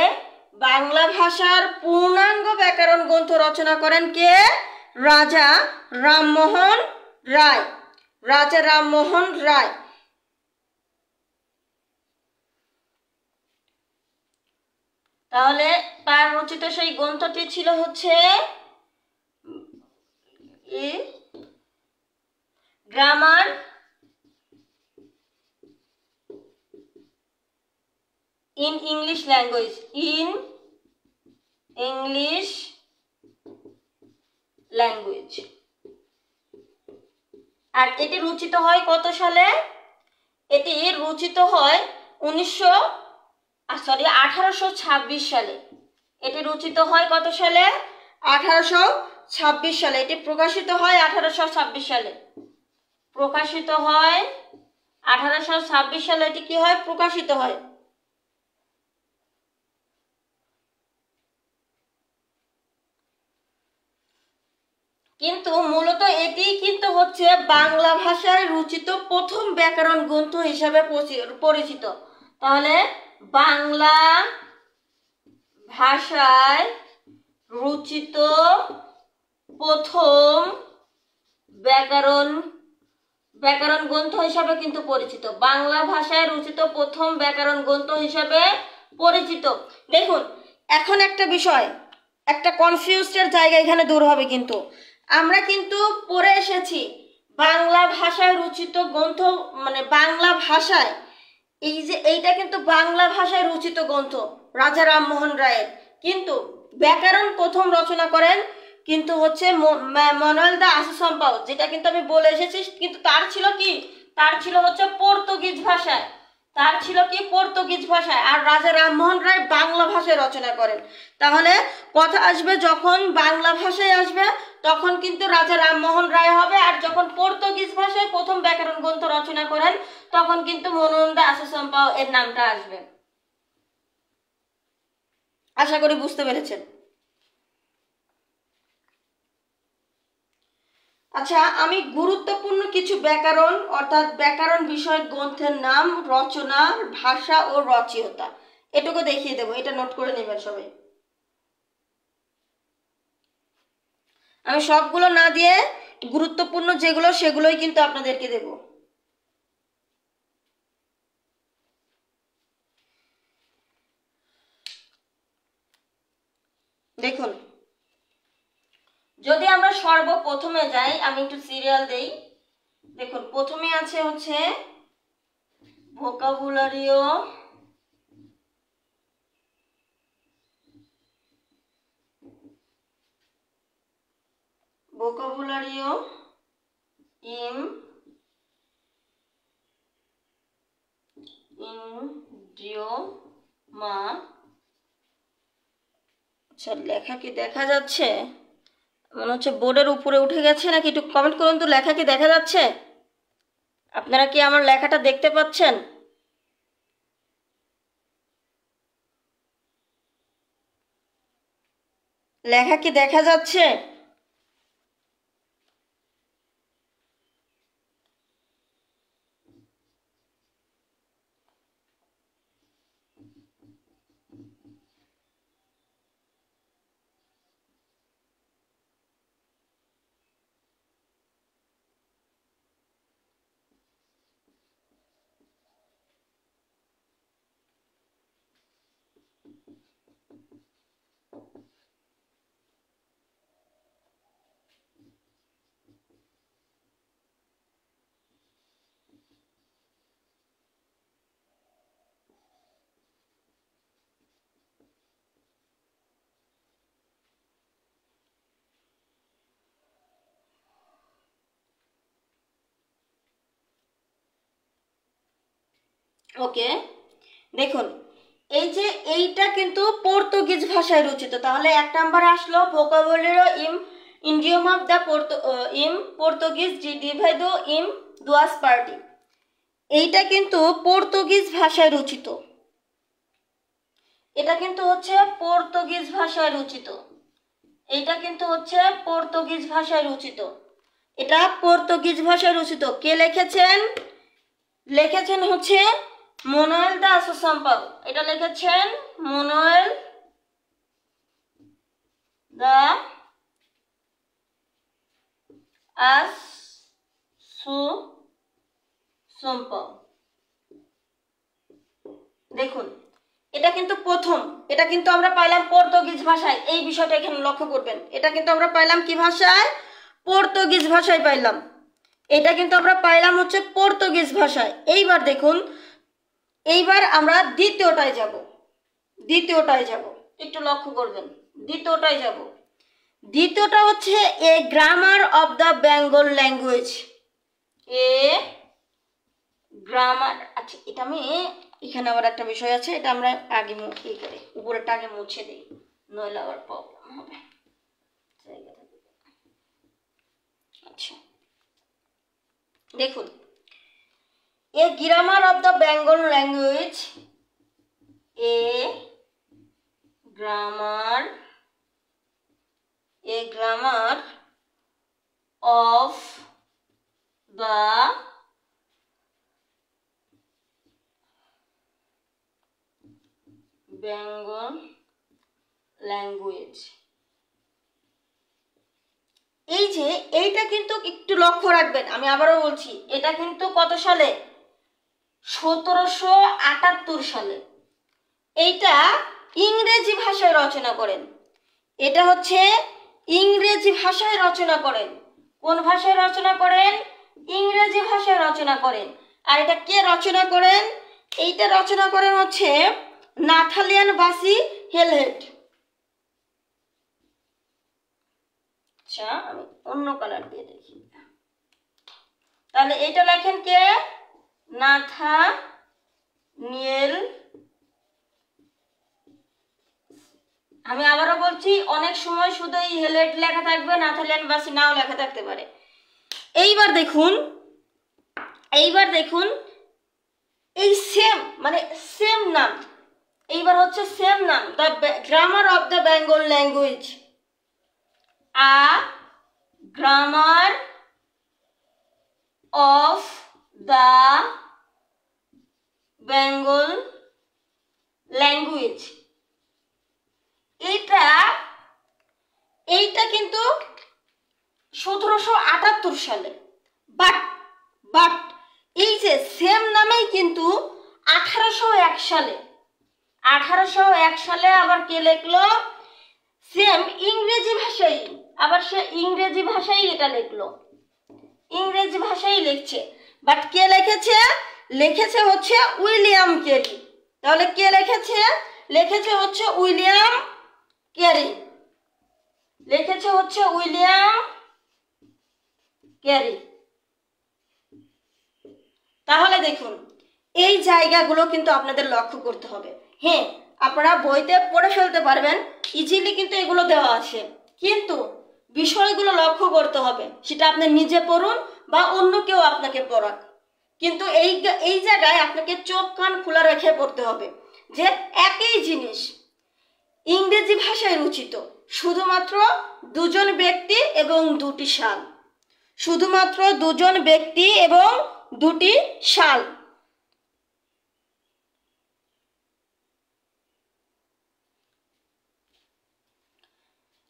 বাংলা ভাষার পূর্ণাঙ্গ ব্যাকরণ গ্রন্থ রচনা করেন কে? রাজা রামমোহন রায়, রাজা রামমোহন রায়। তাহলে তার রচিত সেই গ্রন্থটি ছিল হচ্ছে grammar in English language, in English language। আর এটি রচিত হয় কত সালে? এটি রচিত হয় 1826 সালে। এটি রচিত হয় কত সালে? 1826 সালে। এটি প্রকাশিত হয় 1826 সালে, প্রকাশিত হয় 1826 সালে। এটি কি হয়? প্রকাশিত হয়। কিন্তু মূলত এটি কিন্তু হচ্ছে বাংলা ভাষায় রচিত প্রথম ব্যাকরণ গ্রন্থ হিসাবে পরিচিত। তাহলে বাংলা ভাষায় রচিত প্রথম ব্যাকরণ গ্রন্থ হিসাবে কিন্তু পরিচিত, বাংলা ভাষায় রচিত প্রথম ব্যাকরণ গ্রন্থ হিসাবে পরিচিত। দেখুন এখন একটা বিষয়, একটা কনফিউজডের জায়গা এখানে দূর হবে। কিন্তু আমরা কিন্তু পড়ে এসেছি বাংলা ভাষায় রচিত গ্রন্থ, মানে বাংলা ভাষায় এই যে এইটা কিন্তু বাংলা ভাষায় রচিত গ্রন্থ রাজা রামমোহন রায়ের, কিন্তু ব্যাকরণ প্রথম রচনা করেন কিন্তু হচ্ছে মানুয়েল দা আসুম্পাও, যেটা কিন্তু আমি বলে এসেছি। কিন্তু তার ছিল কি? তার ছিল হচ্ছে পর্তুগিজ ভাষায়, তার ছিল কি? পর্তুগিজ ভাষায়। আর রাজা রামমোহন রায় বাংলা ভাষায় রচনা করেন। তাহলে কথা আসবে যখন বাংলা ভাষায় আসবে তখন কিন্তু রাজা রামমোহন রায় হবে, আর যখন পর্তুগিজ ভাষায় প্রথম ব্যাকরণ গ্রন্থ রচনা করেন তখন কিন্তু মানুয়েল দা আসুম্পাও এর নামটা আসবে। আশা করি বুঝতে পেরেছেন। আচ্ছা, আমি গুরুত্বপূর্ণ কিছু ব্যাকরণ অর্থাৎ ব্যাকরণ বিষয়ক গ্রন্থের নাম, রচনা, ভাষা ও রচয়িতা এটুকু দেখিয়ে দেবো, এটা নোট করে নেবেন সবাই। আমি সবগুলো না দিয়ে গুরুত্বপূর্ণ যেগুলো সেগুলোই কিন্তু আপনাদেরকে দেব। দেখুন যদি আমরা সর্বপ্রথমে যাই, আমি একটু সিরিয়াল দেই। দেখুন প্রথমে আছে হচ্ছে ভোকাবুলারিও, vocabulario idioma। আচ্ছা লেখা কি দেখা যাচ্ছে? মনে হচ্ছে বোর্ডের উপরে উঠে গেছে নাকি, একটু কমেন্ট করুন তো। লেখা কি দেখা যাচ্ছে? আপনারা কি আমার লেখাটা দেখতে পাচ্ছেন? লেখা কি দেখা যাচ্ছে? ওকে, দেখুন এই যে এইটা কিন্তু পর্তুগিজ ভাষায় রচিত, তাহলে 1 নম্বরে আসলো vocabulary idiom of the Portuguese ডিভাইডো ইন দুয়াস পার্টি। এইটা কিন্তু পর্তুগিজ ভাষায় রচিত, এটা কিন্তু হচ্ছে পর্তুগিজ ভাষায় রচিত, এইটা কিন্তু হচ্ছে পর্তুগিজ ভাষায় রচিত, এটা পর্তুগিজ ভাষায় রচিত। কে লিখেছেন? লিখেছেন হচ্ছে মানুয়েল দা আসোসাম্পাও, এটা লিখেছেন মানুয়েল দা আসোসাম্পাও। দেখুন এটা কিন্তু প্রথম, এটা কিন্তু আমরা পাইলাম পর্তুগিজ ভাষায়, এই বিষয়টা এখানে লক্ষ্য করবেন, এটা কিন্তু আমরা পাইলাম কি ভাষায়? পর্তুগিজ ভাষায় পাইলাম, এটা কিন্তু আমরা পাইলাম হচ্ছে পর্তুগিজ ভাষায়। এইবার দেখুন, এইবার আমরা দ্বিতীয়টায় যাব, একটু লক্ষ্য করবেন, দ্বিতীয়টায় যাব। দ্বিতীয়টা হচ্ছে a grammar of the Bengal language, a grammar. আচ্ছা এটা আমি এখানে আবার একটা বিষয় আছে, এটা আমরা আগে ই করে উপরেরটা আগে মুছে দিই, নইলে আবার প্রবলেম হবে। আচ্ছা দেখুন, a grammar of the Bengal language, a grammar of the Bengal language. এই যে এইটা কিন্তু একটু লক্ষ্য রাখবেন, আমি আবারও বলছি, এটা কিন্তু কত সালে? 1778 সালে। এইটা ইংরেজি ভাষায় রচনা করেন, এটা হচ্ছে ইংরেজি ভাষায় রচনা করেন। কোন ভাষায় রচনা করেন? ইংরেজি ভাষায় রচনা করেন। আর এটা কে রচনা করেন? এইটা রচনা করেন হচ্ছে নাথালিয়ান বাসি হেলহেড। আচ্ছা আমি অন্য কালার দিয়ে দেখি, তাহলে এইটা লেখেন কে? নাথানিয়েল। আমি আবারও বলছি, অনেক সময় শুধু এই হেলহেড লেখা থাকবে, নাথালিয়ান বাসি নাও লেখা থাকতে পারে। এইবার দেখুন এই সেম মানে সেম নাম, এইবার হচ্ছে সেম নাম, the grammar of the Bengal language, a grammar of the Bengal language. এইটা কিন্তু 1778 সালে, বাট এই যে সেম নামেই কিন্তু 1801 সালে আবার কে লিখলো? সেম ইংরেজি ভাষাই, আবার সে ইংরেজি ভাষাই এটা লিখলো, ইংরেজি ভাষাই লিখছে। বাট কে লিখেছে? লিখেছে হচ্ছে উইলিয়াম ক্যারি। তাহলে কে লিখেছে? লিখেছে হচ্ছে উইলিয়াম ক্যারি, লিখেছে হচ্ছে উইলিয়াম ক্যারি। তাহলে দেখুন এই জায়গাগুলো কিন্তু আপনাদের লক্ষ্য করতে হবে। হ্যাঁ আপনারা বইতে পড়ে ফেলতে পারবেন, ইজিলি কিন্তু এগুলো দেওয়া আছে, কিন্তু বিষয়গুলো লক্ষ্য করতে হবে, সেটা আপনি নিজে পড়ুন বা অন্য কেউ আপনাকে পড়াক, কিন্তু এই জায়গায় আপনাকে চোখ কান খোলা রেখে পড়তে হবে যে একই জিনিস ইংরেজি ভাষায় রচিত, শুধুমাত্র দুজন ব্যক্তি এবং দুটি সাল, শুধুমাত্র দুজন ব্যক্তি এবং দুটি সাল।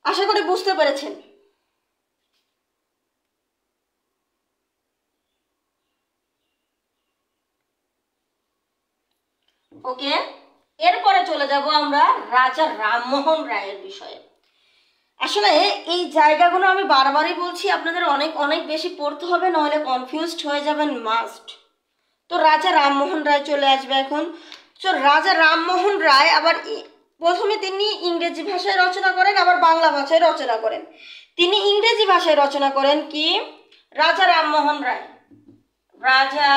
আশা করি বুঝতে পেরেছেন। ওকে, এরপরে চলে যাব আমরা রাজা রামমোহন রায়ের বিষয়ে। আসলে এই জায়গাগুলো আমি বারবারই বলছি, আপনাদের অনেক অনেক বেশি পড়তে হবে, নাহলে কনফিউজড হয়ে যাবেন মাস্ট। তো রাজা রামমোহন রায় চলে আসবে এখন। তো রাজা রামমোহন রায় আবার প্রথমে তিনি ইংরেজি ভাষায় রচনা করেন, আবার বাংলা ভাষায় রচনা করেন। তিনি ইংরেজি ভাষায় রচনা করেন কি? রাজা রামমোহন রায়, রাজা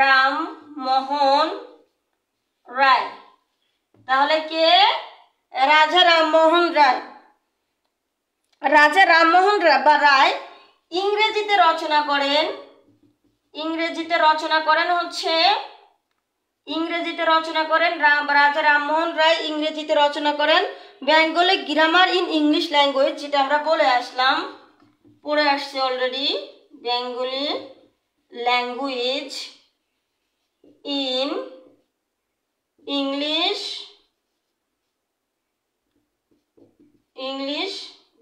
রামমোহন রায়। তাহলে কে? রাজা রামমোহন রায়। রাজা রামমোহন রায় ইংরেজিতে রচনা করেন, ইংরেজিতে রচনা করেন হচ্ছে রাজা রামমোহন রায় ইংরেজিতে রচনা করেন Bengali grammar in English language, যেটা আমরা পড়ে আসছি already. Bengali language in English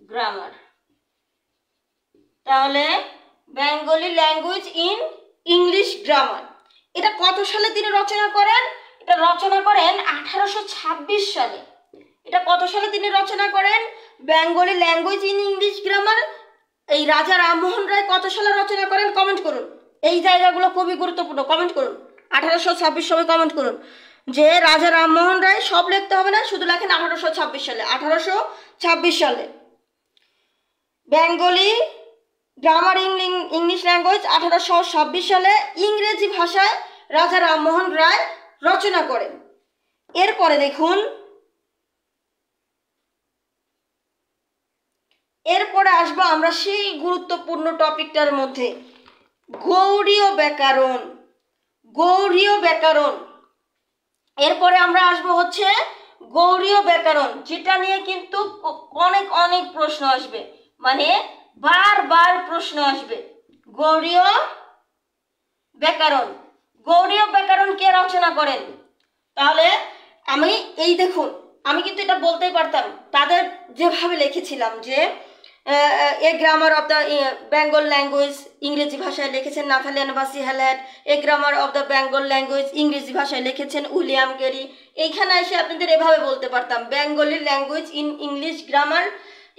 grammar. তাহলে Bengali language in English grammar, এটা কত সালে তিনি রচনা করেন? এটা রচনা করেন 1826 সালে। এটা কত সালে তিনি রচনা করেন? Bengali language in English grammar এই রাজা রামমোহন রায় কত সালে রচনা করেন? কমেন্ট করুন। এই জায়গাগুলো খুবই গুরুত্বপূর্ণ, কমেন্ট করুন। 1826 সবাই কমেন্ট করুন যে রাজা রামমোহন রায়, সব লিখতে হবে না, শুধু লেখেন 1826 সালে। 1826 সালে। Bengali grammar in English language 1826 সালে ইংরেজি ভাষায় রাজা রামমোহন রায় রচনা করেন। এরপরে দেখুন, এরপরে আসবো আমরা সেই গুরুত্বপূর্ণ টপিকটার মধ্যে, গৌড়ীয় ব্যাকরণ। গৌড়ীয় ব্যাকরণ। এরপরে আমরা আসবো হচ্ছে গৌড়ীয় ব্যাকরণ, যেটা নিয়ে কিন্তু অনেক অনেক প্রশ্ন আসবে, মানে বারবার প্রশ্ন আসবে। গৌড়ীয় ব্যাকরণ। গৌড়ীয় ব্যাকরণ কে রচনা করেন? তাহলে আমি এই দেখুন, আমি কিন্তু এটা বলতেই পারতাম, তাদের যেভাবে লিখেছিলাম যে a grammar of the Bengal language, ইংরেজি ভাষায় লিখেছেন Nathaniel Brassey Halhed. A grammar of the Bengal language ইংরেজি ভাষায় লিখেছেন উইলিয়াম ক্যারি। এইখানে এসে আপনাদের এভাবে বলতে পারতাম, Bengali language in English grammar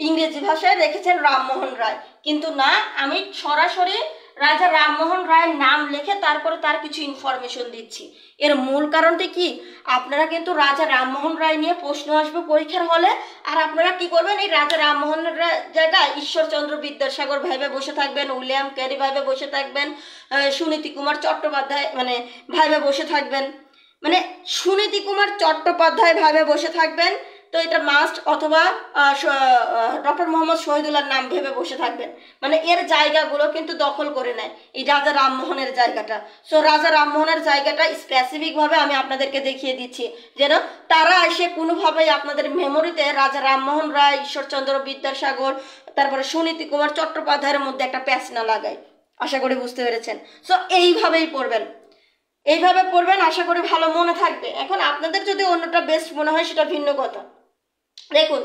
ইংরেজি ভাষায় লিখেছেন রামমোহন রায়। কিন্তু না, আমি সরাসরি রাজা রামমোহন রায়ের নাম লিখে তারপরে তার কিছু ইনফরমেশন দিচ্ছি। এর মূল কারণটা কি? আপনারা কিন্তু রাজা রামমোহন রায় নিয়ে প্রশ্ন আসবে পরীক্ষার হলে, আর আপনারা কি করবেন? এই রাজা রামমোহন রায় জায়গায় ঈশ্বরচন্দ্র বিদ্যাসাগর ভাইবে বসে থাকবেন, উইলিয়াম ক্যারি ভাইবে বসে থাকবেন, সুনীতি কুমার চট্টোপাধ্যায় ভাইবে বসে থাকবেন, সুনীতি কুমার চট্টোপাধ্যায় ভাইবে বসে থাকবেন। তো এটা মাস্ট, অথবা ডক্টর মোহাম্মদ শহীদুল্লাহর নাম ভেবে বসে থাকবেন। এর জায়গাগুলো কিন্তু দখল করে নেয় এই রাজা রামমোহনের জায়গাটা। সো রাজা রামমোহনের জায়গাটা স্পেসিফিকভাবে আমি আপনাদেরকে দেখিয়ে দিচ্ছি, যেন তারা এসে কোনোভাবেই আপনাদের মেমোরিতে রাজা রামমোহন রায়, ঈশ্বরচন্দ্র বিদ্যাসাগর, তারপরে সুনীতি কুমার চট্টোপাধ্যায়ের মধ্যে একটা প্যাচ না লাগায়। আশা করি বুঝতে পেরেছেন। সো এইভাবেই পড়বেন, এইভাবে পড়বেন, আশা করি ভালো মনে থাকবে। এখন আপনাদের যদি অন্যটা বেস্ট মনে হয় সেটা ভিন্ন কথা। দেখুন,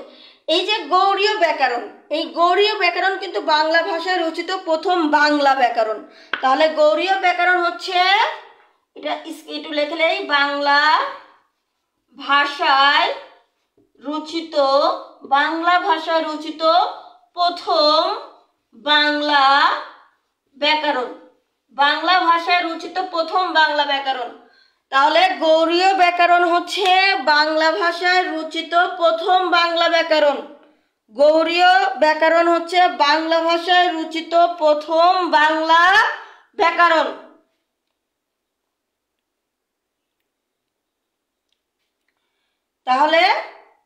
এই যে গৌড়ীয় ব্যাকরণ, এই গৌড়ীয় ব্যাকরণ কিন্তু বাংলা ভাষায় রচিত প্রথম বাংলা ব্যাকরণ। তাহলে গৌড়ীয় ব্যাকরণ হচ্ছে, এটা একটু লেখলেই, বাংলা ভাষায় রচিত প্রথম বাংলা ব্যাকরণ। বাংলা ভাষায় রচিত প্রথম বাংলা ব্যাকরণ। তাহলে গৌড়ীয় ব্যাকরণ হচ্ছে বাংলা ভাষায় রচিত প্রথম বাংলা ব্যাকরণ। গৌড়ীয় ব্যাকরণ হচ্ছে বাংলা ভাষায় রচিত প্রথম বাংলা ব্যাকরণ। তাহলে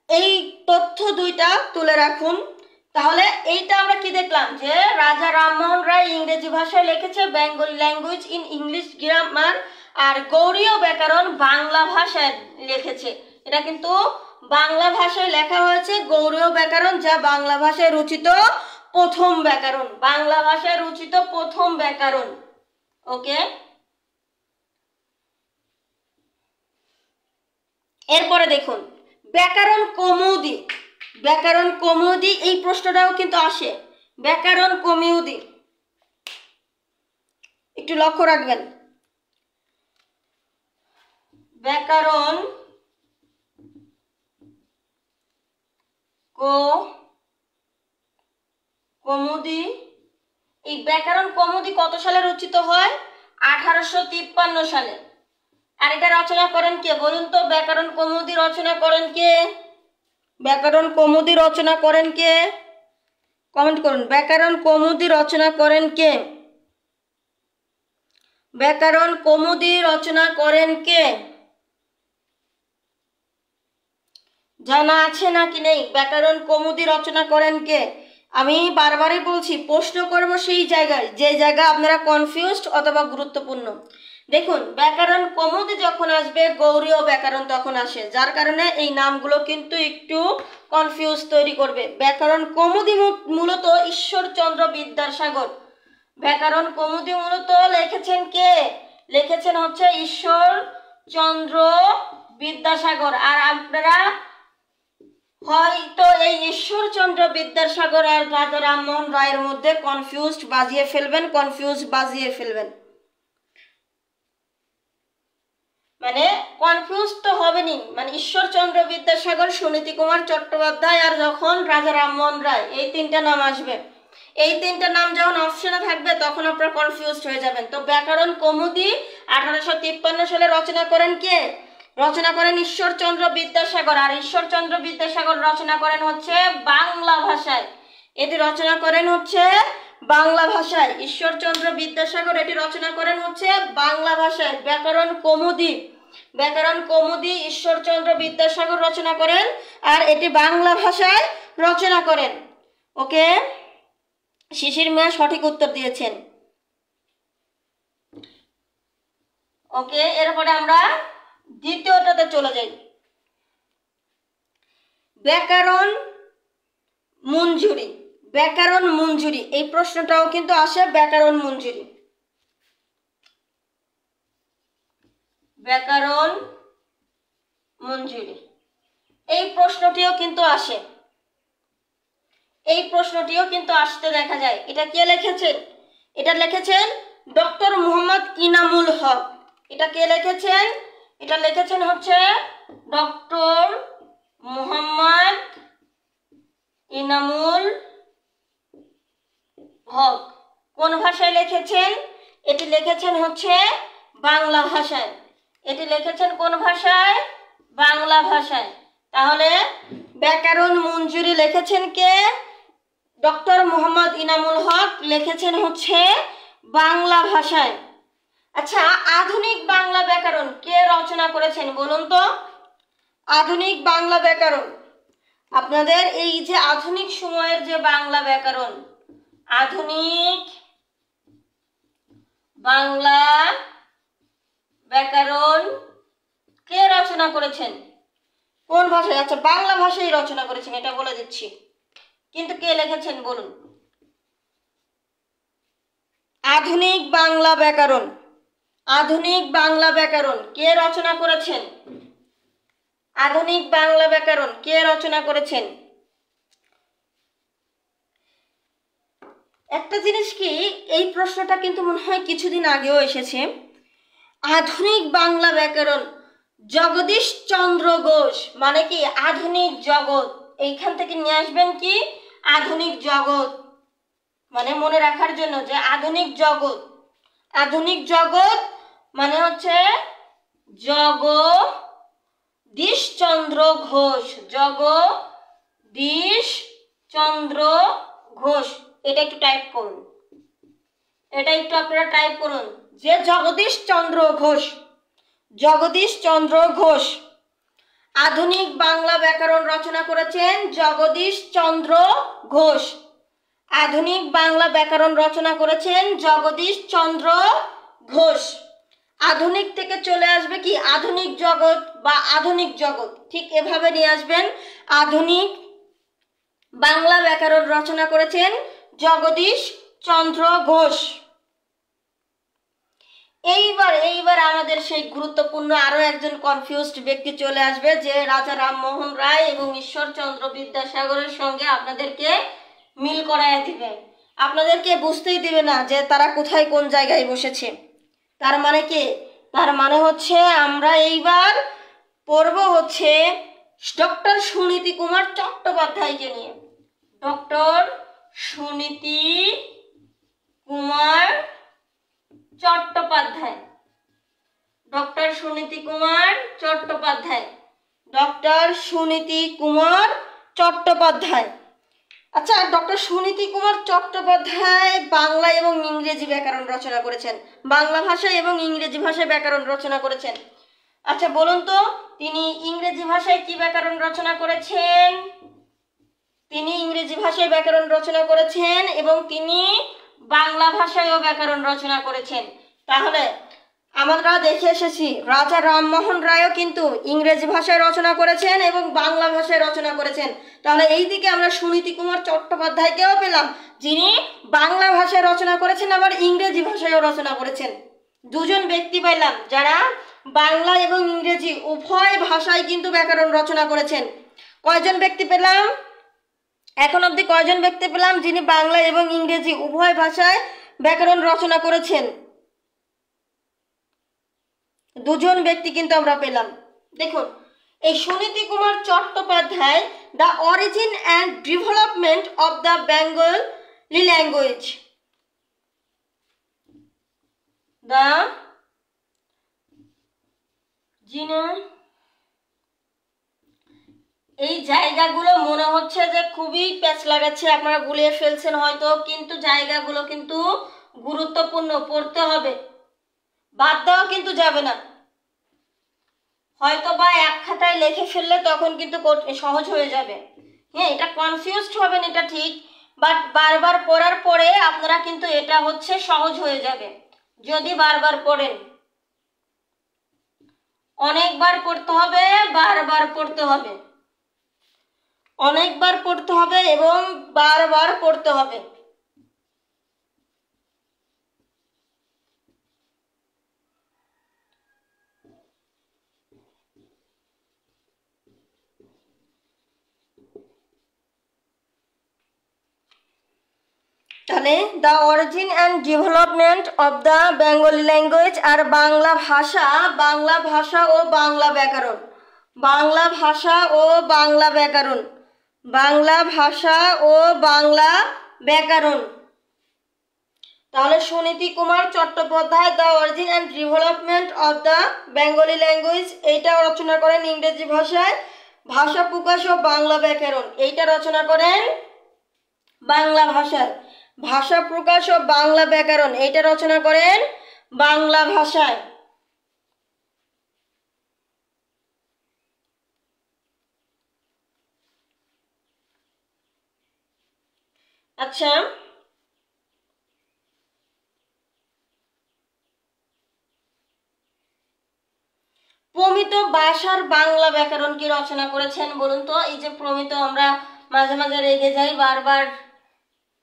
এই তথ্য দুইটা তুলে রাখুন। তাহলে এইটা আমরা কি দেখলাম, যে রাজা রামমোহন রায় ইংরেজি ভাষায় লিখেছে Bengali language in English grammar, আর গৌড়ীয় ব্যাকরণ বাংলা ভাষায় লিখেছে। এটা কিন্তু বাংলা ভাষায় লেখা হয়েছে গৌড়ীয় ব্যাকরণ, যা বাংলা ভাষায় রচিত প্রথম ব্যাকরণ। বাংলা ভাষায় রচিত প্রথম ব্যাকরণ। ওকে, এরপরে দেখুন ব্যাকরণ কৌমুদি। ব্যাকরণ কৌমুদি, এই প্রশ্নটাও কিন্তু আসে। ব্যাকরণ কৌমুদি একটু লক্ষ্য রাখবেন। ব্যাকরণ কৌমুদি। এই ব্যাকরণ কৌমুদি কত সালে রচিত হয়? 1853 সালে। আর এটা রচনা করেন কে বলুন তো? ব্যাকরণ কৌমুদি রচনা করেন কে? ব্যাকরণ কৌমুদি রচনা করেন কে? কমেন্ট করুন, ব্যাকরণ কৌমুদি রচনা করেন কে? ব্যাকরণ কৌমুদি রচনা করেন কে? জানা আছে নাকি নেই? ব্যাকরণ কৌমুদি রচনা করেন কে? আমি বারবারই বলছি, প্রশ্ন করব সেই জায়গায় যে জায়গা আপনারা কনফিউজড অথবা গুরুত্বপূর্ণ। দেখুন, ব্যাকরণ কৌমুদি যখন আসবে গৌড়ীয় ব্যাকরণ তখন আসে, যার কারণে এই নামগুলো কিন্তু একটু কনফিউজ তৈরি করবে। ব্যাকরণ কৌমুদি মূলত ঈশ্বরচন্দ্র বিদ্যাসাগর। ব্যাকরণ কৌমুদি মূলত লিখেছেন কে? লিখেছেন হচ্ছে ঈশ্বরচন্দ্র বিদ্যাসাগর। আর আপনারা হয়তো এই ঈশ্বরচন্দ্র বিদ্যাসাগর আর রাজা রামমোহন রায়ের মধ্যে কনফিউজ বাজিয়ে ফেলবেন। মানে কনফিউজ তো হবেনি, মানে ঈশ্বরচন্দ্র বিদ্যাসাগর, সুনীতি কুমার চট্টোপাধ্যায় আর যখন রাজা রামমোহন রায়, এই তিনটা নাম আসবে। এই তিনটা নাম যখন অপশনে থাকবে তখন আপনারা কনফিউজড হয়ে যাবেন। তো ব্যাকরণ কৌমুদি 1853 সালে রচনা করেন কে? রচনা করেন ঈশ্বরচন্দ্র বিদ্যাসাগর। আর ঈশ্বরচন্দ্র বিদ্যাসাগর রচনা করেন হচ্ছে বাংলা ভাষায়। এটি রচনা করেন হচ্ছে বাংলা ভাষায়। ঈশ্বরচন্দ্র বিদ্যাসাগর এটি রচনা করেন হচ্ছে বাংলা ভাষায়। ব্যাকরণ কৌমুদি ঈশ্বরচন্দ্র বিদ্যাসাগর রচনা করেন আর এটি বাংলা ভাষায় রচনা করেন। ওকে, শিশির মিয়া সঠিক উত্তর দিয়েছেন। ওকে, এরপরে আমরা দ্বিতীয়টাতে চলে যাই। ব্যাকরণ মঞ্জুরি, এই প্রশ্নটাও কিন্তু আসে। ব্যাকরণ মঞ্জুরি এই প্রশ্নটিও কিন্তু আসে। এই প্রশ্নটিও কিন্তু আসতে দেখা যায়। এটা কে লিখেছেন? এটা লিখেছেন ডক্টর মোহাম্মদ ইনামুল হক। এটা কে লিখেছেন? এটা লিখেছেন হচ্ছে ডক্টর মোহাম্মদ ইনামুল হক। কোন ভাষায় লিখেছেন? এটি লিখেছেন হচ্ছে বাংলা ভাষায়। এটি লিখেছেন কোন ভাষায়? বাংলা ভাষায়। তাহলে ব্যাকরণ মঞ্জুরি লিখেছেন কে? ডক্টর মোহাম্মদ ইনামুল হক, লিখেছেন হচ্ছে বাংলা ভাষায়। আচ্ছা, আধুনিক বাংলা ব্যাকরণ কে রচনা করেছেন বলুন তো? আধুনিক বাংলা ব্যাকরণ, আপনাদের এই যে আধুনিক সময়ের যে বাংলা ব্যাকরণ, আধুনিক বাংলা ব্যাকরণ কে রচনা করেছেন? কোন ভাষায়? আচ্ছা, বাংলা ভাষায় রচনা করেছেন, এটা বলে দিচ্ছি, কিন্তু কে লিখেছেন বলুন? আধুনিক বাংলা ব্যাকরণ কে রচনা করেছেন? আধুনিক বাংলা ব্যাকরণ কে রচনা করেছেন? একটা জিনিস কি, এই প্রশ্নটা কিন্তু মনে হয় কিছুদিন আগেও এসেছে। আধুনিক বাংলা ব্যাকরণ জগদীশ চন্দ্র ঘোষ, মানে কি আধুনিক জগৎ। এইখান থেকে নিয়ে আসবেন কি আধুনিক জগৎ, মানে মনে রাখার জন্য যে আধুনিক জগৎ মানে হচ্ছে জগদীশ চন্দ্র ঘোষ। এটা একটু টাইপ করুন, আপনারা টাইপ করুন যে জগদীশ চন্দ্র ঘোষ আধুনিক বাংলা ব্যাকরণ রচনা করেছেন। জগদীশ চন্দ্র ঘোষ আধুনিক বাংলা ব্যাকরণ রচনা করেছেন। জগদীশ চন্দ্র ঘোষ। আধুনিক থেকে চলে আসবে কি আধুনিক জগৎ বা আধুনিক জগৎ, ঠিক এভাবে নিয়ে আসবেন। আধুনিক বাংলা ব্যাকরণ রচনা করেছেন জগদীশ চন্দ্র ঘোষ। এইবার আমাদের সেই গুরুত্বপূর্ণ আরো একজন কনফিউজড ব্যক্তি চলে আসবে, যে রাজা রামমোহন রায় এবং ঈশ্বরচন্দ্র বিদ্যাসাগরের সঙ্গে আপনাদেরকে মিল করায় দিবে। আপনাদেরকে বুঝতেই দিবে না যে তারা কোথায় কোন জায়গায় বসেছে। তার মানে কি? তার মানে হচ্ছে আমরা এইবার পড়ব হচ্ছে ডক্টর সুনীতি কুমার চট্টোপাধ্যায়কে নিয়ে। Doctor Suniti Kumar Chattopadhyay, doctor Suniti Kumar Chattopadhyay, doctor Suniti Kumar Chattopadhyay. আচ্ছা, ডক্টর সুনীতি কুমার চট্টোপাধ্যায় বাংলা এবং ইংরেজি ব্যাকরণ রচনা করেছেন, বাংলা ভাষা এবং ইংরেজি ভাষায় ব্যাকরণ রচনা করেছেন। আচ্ছা বলুন তো, তিনি ইংরেজি ভাষায় কি ব্যাকরণ রচনা করেছেন? তিনি ইংরেজি ভাষায় ব্যাকরণ রচনা করেছেন এবং তিনি বাংলা ভাষায়ও ব্যাকরণ রচনা করেছেন। তাহলে আমরা দেখে এসেছি রাজা রামমোহন রায়ও কিন্তু ইংরেজি ভাষায় রচনা করেছেন এবং বাংলা ভাষায় রচনা করেছেন। তাহলে এই দিকে আমরা সুনীতি কুমার চট্টোপাধ্যায়কেও পেলাম, যিনি বাংলা ভাষায় রচনা করেছেন আবার ইংরেজি ভাষায়ও রচনা করেছেন। দুজন ব্যক্তি পেলাম যারা বাংলা এবং ইংরেজি উভয় ভাষায় কিন্তু ব্যাকরণ রচনা করেছেন। কয়জন ব্যক্তি পেলাম? এখন অবধি কয়জন ব্যক্তি পেলাম যিনি বাংলা এবং ইংরেজি উভয় ভাষায় ব্যাকরণ রচনা করেছেন? দুজন ব্যক্তি কিন্তু আমরা পেলাম। দেখুন, এই Suniti Kumar Chattopadhyay the origin and development of the Bengali language, the এই জায়গাগুলো মনে হচ্ছে যে খুবই প্যাচ লাগাচ্ছে, আপনারা গুলিয়ে ফেলছেন হয়তো, কিন্তু জায়গাগুলো কিন্তু গুরুত্বপূর্ণ, পড়তে হবে, বাদ দেওয়া কিন্তু যাবে না। হয়তো বা এক খাতায় লিখে ফেললে তখন কিন্তু সহজ হয়ে যাবে। হ্যাঁ, এটা কনফিউজড হবেন, এটা ঠিক, বাট বারবার পড়ার পরে আপনারা কিন্তু এটা হচ্ছে সহজ হয়ে যাবে যদি বারবার পড়েন। অনেকবার পড়তে হবে, বারবার পড়তে হবে, অনেকবার পড়তে হবে এবং বারবার পড়তে হবে। তাহলে the origin and development of the Bengali language আর বাংলা ভাষা, বাংলা ভাষা ও বাংলা ব্যাকরণ, বাংলা ভাষা ও বাংলা ব্যাকরণ, বাংলা ভাষা ও বাংলা ব্যাকরণ। তাহলে Suniti Kumar Chattopadhyay the origin and development of the Bengali language, এইটা রচনা করেন ইংরেজি ভাষায়। ভাষা প্রকাশ ও বাংলা ব্যাকরণ, এইটা রচনা করেন বাংলা ভাষায়। ভাষা প্রকাশ ও বাংলা ব্যাকরণ, এইটা রচনা করেন বাংলা ভাষায়। আচ্ছা, প্রমিত ভাষার বাংলা ব্যাকরণ কি রচনা করেছেন বলুন তো? এই যে প্রমিত, আমরা মাঝে মাঝে রেগে যাই বারবার,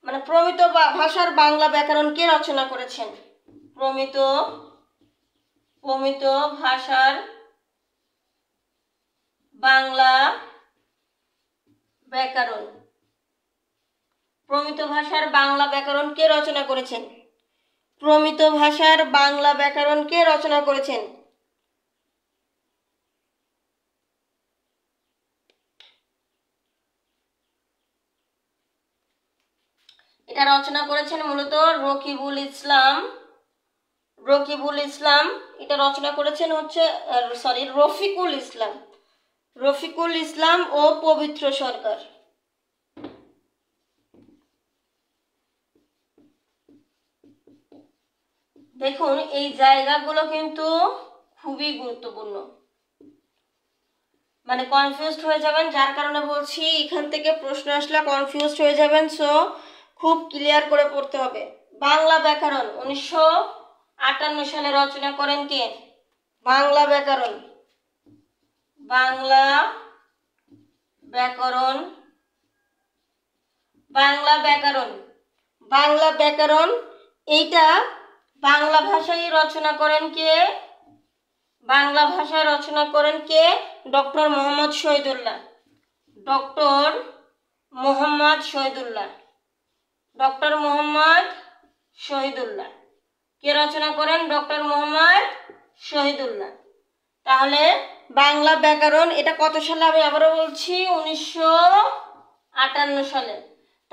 মানে প্রমিত ভাষার বাংলা ব্যাকরণ কে রচনা করেছেন? প্রমিত ভাষার বাংলা ব্যাকরণ, প্রমিত ভাষার বাংলা ব্যাকরণ কে রচনা করেছেন? প্রমিত ভাষার বাংলা ব্যাকরণ কে রচনা করেছেন? এটা রচনা করেছেন মূলত রকিবুল ইসলাম। রকিবুল ইসলাম এটা রচনা করেছেন হচ্ছে রফিকুল ইসলাম। রফিকুল ইসলাম ও পবিত্র সরকার। দেখুন, এই জায়গাগুলো কিন্তু খুবই গুরুত্বপূর্ণ, মানে কনফিউজড হয়ে যাবেন, যার কারণে বলছি এখান থেকে প্রশ্ন আসলে কনফিউজড হয়ে যাবেন, সো খুব ক্লিয়ার করে পড়তে হবে। বাংলা ব্যাকরণ 1958 সালে রচনা করেন কে? বাংলা ব্যাকরণ, বাংলা ব্যাকরণ, বাংলা ব্যাকরণ, বাংলা ব্যাকরণ, এইটা বাংলা ভাষায় রচনা করেন কে? বাংলা ভাষায় রচনা করেন কে? Doctor Mohammad Shahidullah. Doctor Mohammad Shahidullah, doctor Mohammad Shahidullah কে রচনা করেন? ডক্টর মোহাম্মদ শহীদুল্লাহ। তাহলে বাংলা ব্যাকরণ, এটা কত সালে আমি আবারও বলছি 1958 সালে।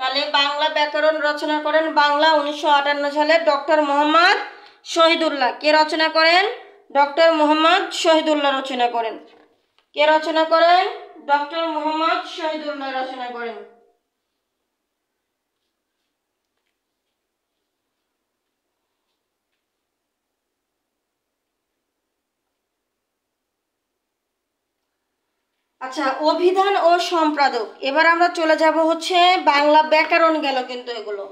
তাহলে বাংলা ব্যাকরণ রচনা করেন বাংলা 1958 সালে ডক্টর মোহাম্মদ শহীদুল্লাহ। কে রচনা করেন? ডক্টর মোহাম্মদ শহীদুল্লাহ রচনা করেন। কে রচনা করেন? ডক্টর মোহাম্মদ শহীদুল্লাহ রচনা করেন। আচ্ছা, অভিধান ও সম্পাদক। এবার আমরা চলে যাব হচ্ছে বাংলা ব্যাকরণ গেল কিন্তু এগুলো।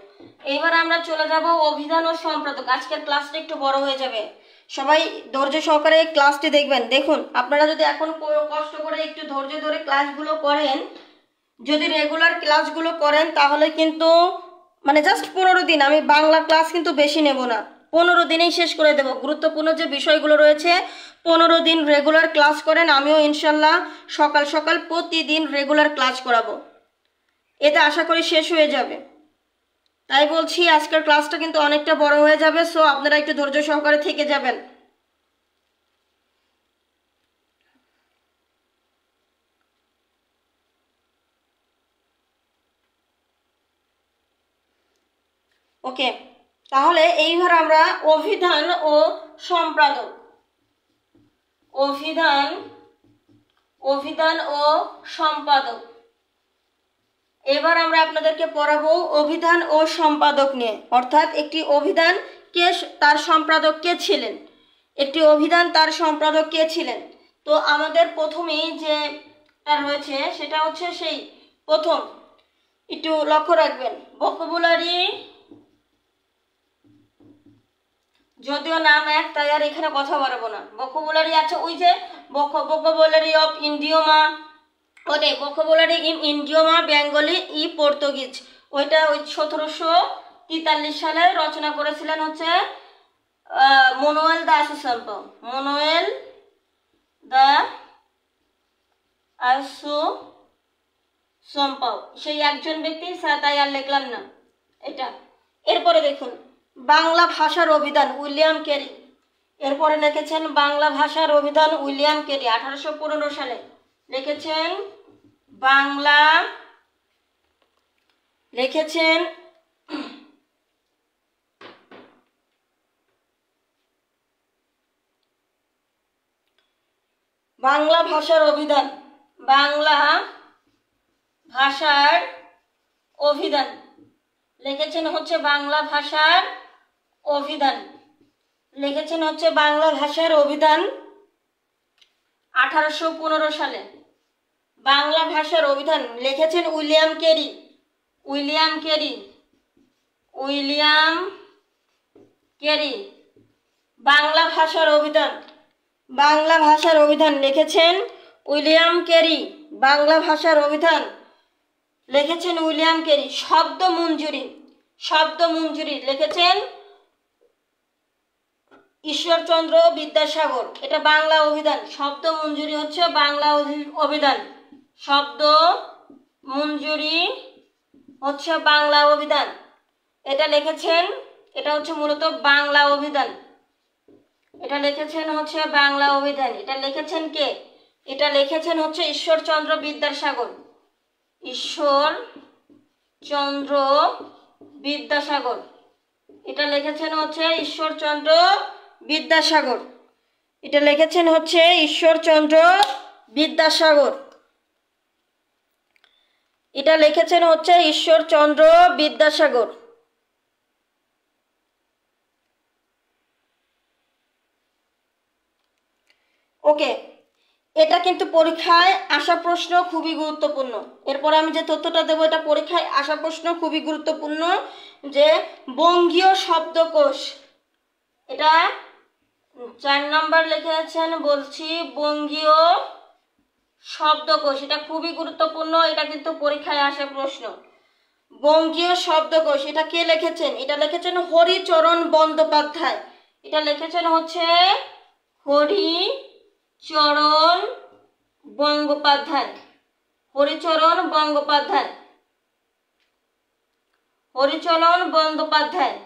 এবার আমরা চলে যাব অভিধান ও সম্পাদক। আজকের ক্লাসটা একটু বড় হয়ে যাবে, সবাই ধৈর্য সহকারে ক্লাসটি দেখবেন। দেখুন, আপনারা যদি এখন কষ্ট করে একটু ধৈর্য ধরে ক্লাসগুলো করেন, যদি রেগুলার ক্লাসগুলো করেন, তাহলে কিন্তু মানে জাস্ট 15 দিন, আমি বাংলা ক্লাস কিন্তু বেশি নেব না, 15 দিনেই শেষ করে দেব। গুরুত্বপূর্ণ যে বিষয়গুলো রয়েছে 15 দিন রেগুলার ক্লাস করেন, আমিও ইনশাল্লাহ সকাল সকাল প্রতিদিন রেগুলার ক্লাস করাবো, এতে আশা করি শেষ হয়ে যাবে। তাই বলছি আজকের ক্লাসটা কিন্তু অনেকটা বড় হয়ে যাবে, সো আপনারা একটু ধৈর্য সহকারে থেকে যাবেন। ওকে, তাহলে এইবার আমরা অভিধান ও সম্পাদক, অভিধান ও সম্পাদক। এবার আমরা আপনাদেরকে পড়াবো অভিধান ও সম্পাদক নিয়ে, অর্থাৎ একটি অভিধান কে, তার সম্পাদক কে ছিলেন, একটি অভিধান তার সম্পাদক কে ছিলেন। তো আমাদের প্রথমেই যেটা রয়েছে সেটা হচ্ছে সেই প্রথম, একটু লক্ষ্য রাখবেন, ভোকাবুলারি, যদিও নাম এক তাই আর এখানে কথা বাড়াবো না। ভোকাবুলারি আছে, ওই যে ভোকাবুলারি অফ ইডিওমা, ওটাই ভোকাবুলারি ইন ইডিওমা বেঙ্গলি ই পর্তুগিজ, ওইটা ওই 1743 সালে রচনা করেছিলেন হচ্ছে মনুয়েল দা আসুসাম্পো, মনুয়েল দা আসুসাম্পো, সেই একজন ব্যক্তি, তাই আর লিখলাম না এটা। এরপরে দেখুন বাংলা ভাষার অভিধান উইলিয়াম ক্যারি, এরপরে লিখেছেন বাংলা ভাষার অভিধান উইলিয়াম ক্যারি 1815 সালে লিখেছেন। বাংলা লিখেছেন বাংলা ভাষার অভিধান, বাংলা ভাষার অভিধান লিখেছেন হচ্ছে বাংলা ভাষার অভিধান, লিখেছেন হচ্ছে বাংলা ভাষার অভিধান 1815 সালে। বাংলা ভাষার অভিধান লিখেছেন William carry, William carry, William carry. Bangla ভাষার অভিধান, বাংলা ভাষার অভিধান লিখেছেন উইলিয়াম ক্যারি, বাংলা ভাষার অভিধান লিখেছেন উইলিয়াম ক্যারি। শব্দ মঞ্জুরি, শব্দ মঞ্জুরি লিখেছেন ঈশ্বরচন্দ্র বিদ্যাসাগর, এটা বাংলা অভিধান। শব্দ মঞ্জুরি হচ্ছে বাংলা অভিধান, শব্দ মঞ্জুরি হচ্ছে বাংলা অভিধান, এটা লিখেছেন, এটা হচ্ছে মূলত বাংলা অভিধান, এটা লিখেছেন হচ্ছে বাংলা অভিধান। এটা লিখেছেন কে? এটা লিখেছেন হচ্ছে ঈশ্বরচন্দ্র বিদ্যাসাগর, ঈশ্বরচন্দ্র বিদ্যাসাগর, এটা লিখেছেন হচ্ছে ঈশ্বরচন্দ্র বিদ্যাসাগর, এটা লিখেছেন হচ্ছে ঈশ্বরচন্দ্র বিদ্যাসাগর, এটা লিখেছেন হচ্ছে ঈশ্বরচন্দ্র বিদ্যাসাগর। ওকে, এটা কিন্তু পরীক্ষায় আসা প্রশ্ন খুবই গুরুত্বপূর্ণ। এরপরে আমি যে তথ্যটা দেবো এটা পরীক্ষায় আসা প্রশ্ন খুবই গুরুত্বপূর্ণ, যে বঙ্গীয় শব্দকোষ, এটা 4 নম্বর লিখেছেন, বলছি বঙ্গীয় শব্দকোষ, এটা খুবই গুরুত্বপূর্ণ, এটা কিন্তু পরীক্ষায় আসে প্রশ্ন। বঙ্গীয় শব্দকোষ এটা কে লিখেছেন? এটা লিখেছেন হরিচরণ বন্দ্যোপাধ্যায়, এটা লিখেছেন হচ্ছে হরিচরণ বন্দ্যোপাধ্যায়, হরিচরণ বন্দ্যোপাধ্যায়, হরিচরণ বন্দ্যোপাধ্যায়।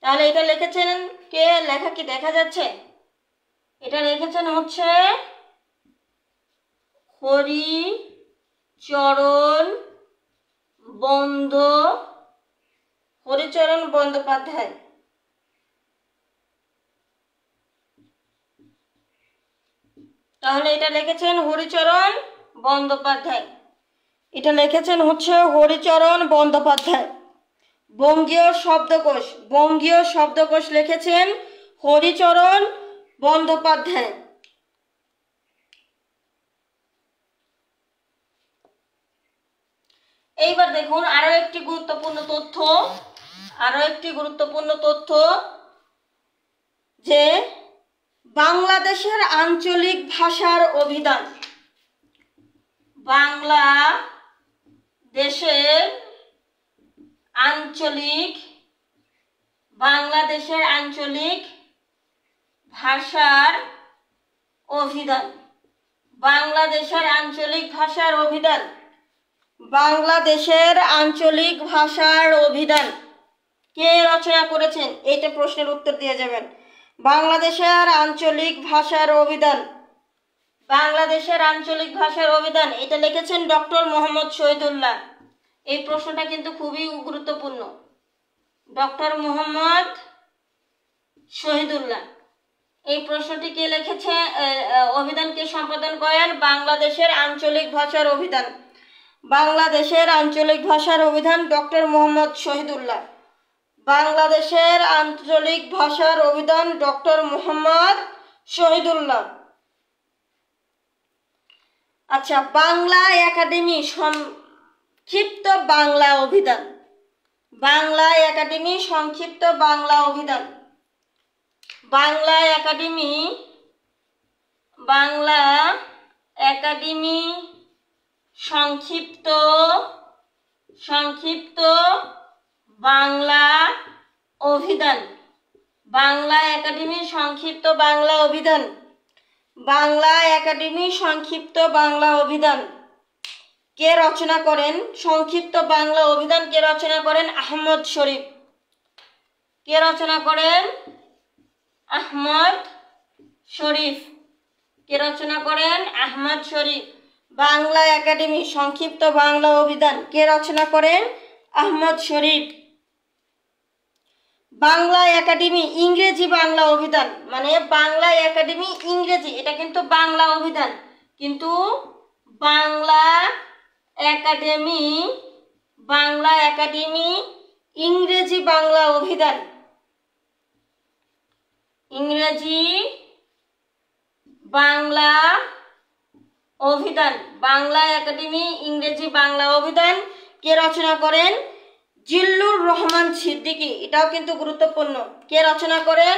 তাহলে এটা লিখেছেন কে? লেখা কি দেখা যাচ্ছে? এটা লিখেছেন হচ্ছে হরিচরণ বন্দ্যোপাধ্যায়। তাহলে এটা লিখেছেন হরিচরণ বন্দ্যোপাধ্যায়, এটা লিখেছেন হচ্ছে হরিচরণ বন্দ্যোপাধ্যায়। বঙ্গীয় শব্দকোষ লিখেছেন হরিচরণ বন্দ্যোপাধ্যায়। এইবার দেখুন আরো একটি গুরুত্বপূর্ণ তথ্য, যে বাংলাদেশের আঞ্চলিক ভাষার অভিধান, বাংলাদেশের আঞ্চলিক ভাষার অভিধান, বাংলাদেশের আঞ্চলিক ভাষার অভিধান কে রচনা করেছেন? এইটা প্রশ্নের উত্তর দিয়ে যাবেন। বাংলাদেশের আঞ্চলিক ভাষার অভিধান, এটা লিখেছেন ডক্টর মোহাম্মদ শহীদুল্লাহ। এই প্রশ্নটা কিন্তু খুবই গুরুত্বপূর্ণ। ডক্টর মোহাম্মদ শহীদুল্লাহ এই প্রশ্নটি কে লিখেছে? অভিধানকে সম্পাদন করেন বাংলাদেশের আঞ্চলিক ভাষার অভিধান, ডক্টর মোহাম্মদ শহীদুল্লাহ। বাংলাদেশের আঞ্চলিক ভাষার অভিধান ডক্টর মোহাম্মদ শহীদুল্লাহ। আচ্ছা, বাংলা একাডেমি সংক্ষিপ্ত বাংলা অভিধান, বাংলা একাডেমি সংক্ষিপ্ত বাংলা অভিধান, বাংলা একাডেমি সংক্ষিপ্ত বাংলা অভিধান, বাংলা একাডেমি সংক্ষিপ্ত বাংলা অভিধান, বাংলা একাডেমি সংক্ষিপ্ত বাংলা অভিধান কে রচনা করেন? সংক্ষিপ্ত বাংলা অভিধান কে রচনা করেন? আহমদ শরীফ। কে রচনা করেন? আহমদ শরীফ। কে রচনা করেন? আহমদ শরীফ। বাংলা একাডেমি সংক্ষিপ্ত বাংলা অভিধান কে রচনা করেন? আহমদ শরীফ। বাংলা একাডেমি ইংরেজি বাংলা অভিধান, মানে বাংলা একাডেমি ইংরেজি, এটা কিন্তু বাংলা অভিধান, কিন্তু বাংলা একাডেমি ইংরেজি বাংলা অভিধান, ইংরেজি বাংলা অভিধান, বাংলা একাডেমি ইংরেজি বাংলা অভিধান কে রচনা করেন? জিল্লুর রহমান সিদ্দিকী। এটাও কিন্তু গুরুত্বপূর্ণ। কে রচনা করেন?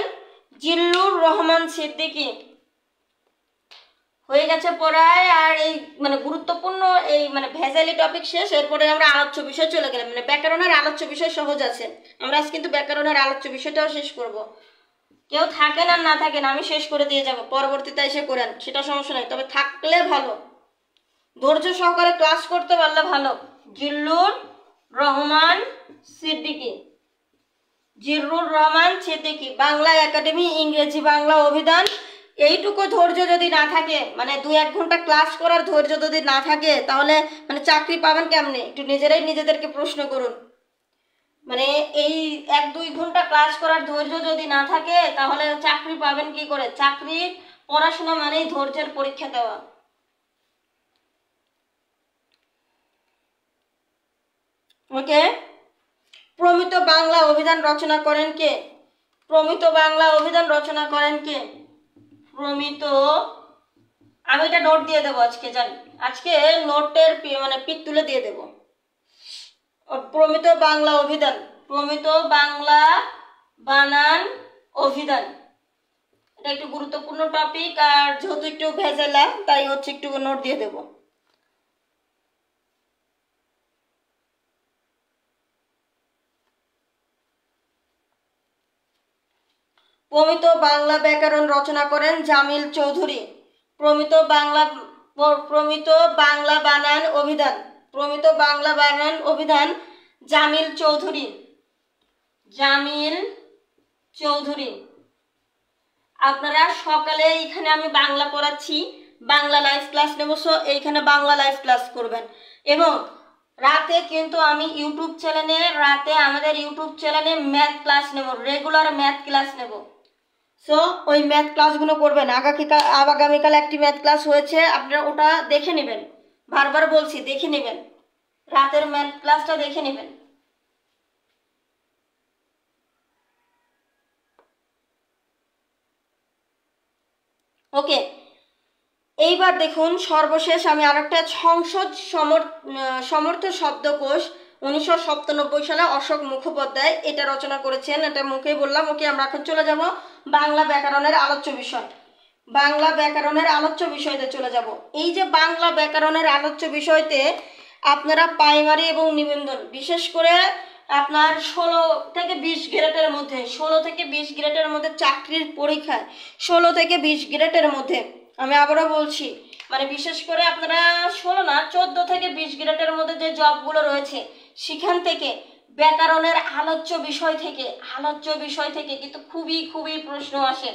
জিল্লুর রহমান সিদ্দিকী। হয়ে গেছে পড়ায়। আর এই মানে গুরুত্বপূর্ণ এই মানে ভেজালি টপিক শেষ। এরপরে আমরা আলোচ্য বিষয় চলে গেলাম, মানে ব্যাকরণের আলোচ্য বিষয় সহজ আছে। আমরা আজ কিন্তু ব্যাকরণের আলোচ্য বিষয়টাও শেষ করব। কেউ থাকেন আর না থাকেন আমি শেষ করে দিয়ে যাব, পরবর্তীতে এসে করেন, সেটা সমস্যা নাই, তবে থাকলে ভালো, ধৈর্য সহকারে ক্লাস করতে পারলে ভালো। জিল্লুর রহমান সিদ্দিকী, বাংলা একাডেমি ইংরেজি বাংলা অভিধান। এইটুকু ধৈর্য যদি না থাকে, মানে 2-1 ঘন্টা ক্লাস করার ধৈর্য যদি না থাকে, তাহলে মানে চাকরি পাবেন কেমনে? একটু নিজেরাই নিজেদেরকে প্রশ্ন করুন। মানে এই 1-2 ঘন্টা ক্লাস করার ধৈর্য যদি না থাকে, তাহলে চাকরি পাবেন কি করে? চাকরি পড়াশোনা মানেই ধৈর্যের পরীক্ষা দেওয়া। ওকে, প্রমিত বাংলা অভিধান রচনা করেন কে? প্রমিত বাংলা অভিধান রচনা করেন কে? প্রমিত, আমি এটা নোট দিয়ে দেবো আজকে, আজকে নোটের মানে পিক তুলে দিয়ে দেব। প্রমিত বাংলা অভিধান, প্রমিত বাংলা বানান অভিধান, এটা একটু গুরুত্বপূর্ণ টপিক। আর যেহেতু একটু ভেজালা, তাই হচ্ছে একটু নোট দিয়ে দেব। প্রমিত বাংলা ব্যাকরণ রচনা করেন জামিল চৌধুরী। প্রমিত বাংলা বানান অভিধান, প্রমিত বাংলা বানান অভিধান জামিল চৌধুরী। আপনারা সকালে এখানে আমি বাংলা পড়াচ্ছি, বাংলা লাইভ ক্লাস নেব। সো এইখানে বাংলা লাইভ ক্লাস করবেন। এবং রাতে কিন্তু আমি আমাদের ইউটিউব চ্যানেলে ম্যাথ ক্লাস নেব, রেগুলার ম্যাথ ক্লাস নেব। সো ওই ম্যাথ ক্লাসগুলো করবেন। আগামীকাল একটি ম্যাথ ক্লাস হয়েছে, আপনারা ওটা দেখে নেবেন। বারবার বলছি, দেখে নেবেন, রাতের ম্যাথ ক্লাসটা দেখে নেবেন। ওকে, এইবার দেখুন সর্বশেষ আমি আরেকটা সংসদ সমর্থ শব্দকোষ 1997 সালে অশোক মুখোপাধ্যায় এটা রচনা করেছেন। এটা মুখেই বললাম। ওকে, আমরা এখন চলে যাব বাংলা ব্যাকরণের আলোচ্য বিষয়। বাংলা ব্যাকরণের আলোচ্য বিষয়তে চলে যাব। এই যে বাংলা ব্যাকরণের আলোচ্য বিষয়তে আপনারা প্রাইমারি এবং নিবন্ধন, বিশেষ করে আপনার 16 থেকে 20 গ্রেডের মধ্যে চাকরির পরীক্ষায় 16 থেকে 20 গ্রেডের মধ্যে, আমি আবারও বলছি, মানে বিশেষ করে আপনারা 16 না 14 থেকে 20 গ্রেডের মধ্যে যে জবগুলো রয়েছে সেখান থেকে ব্যাকরণের আলোচ্য বিষয় থেকে কিন্তু খুবই প্রশ্ন আসে।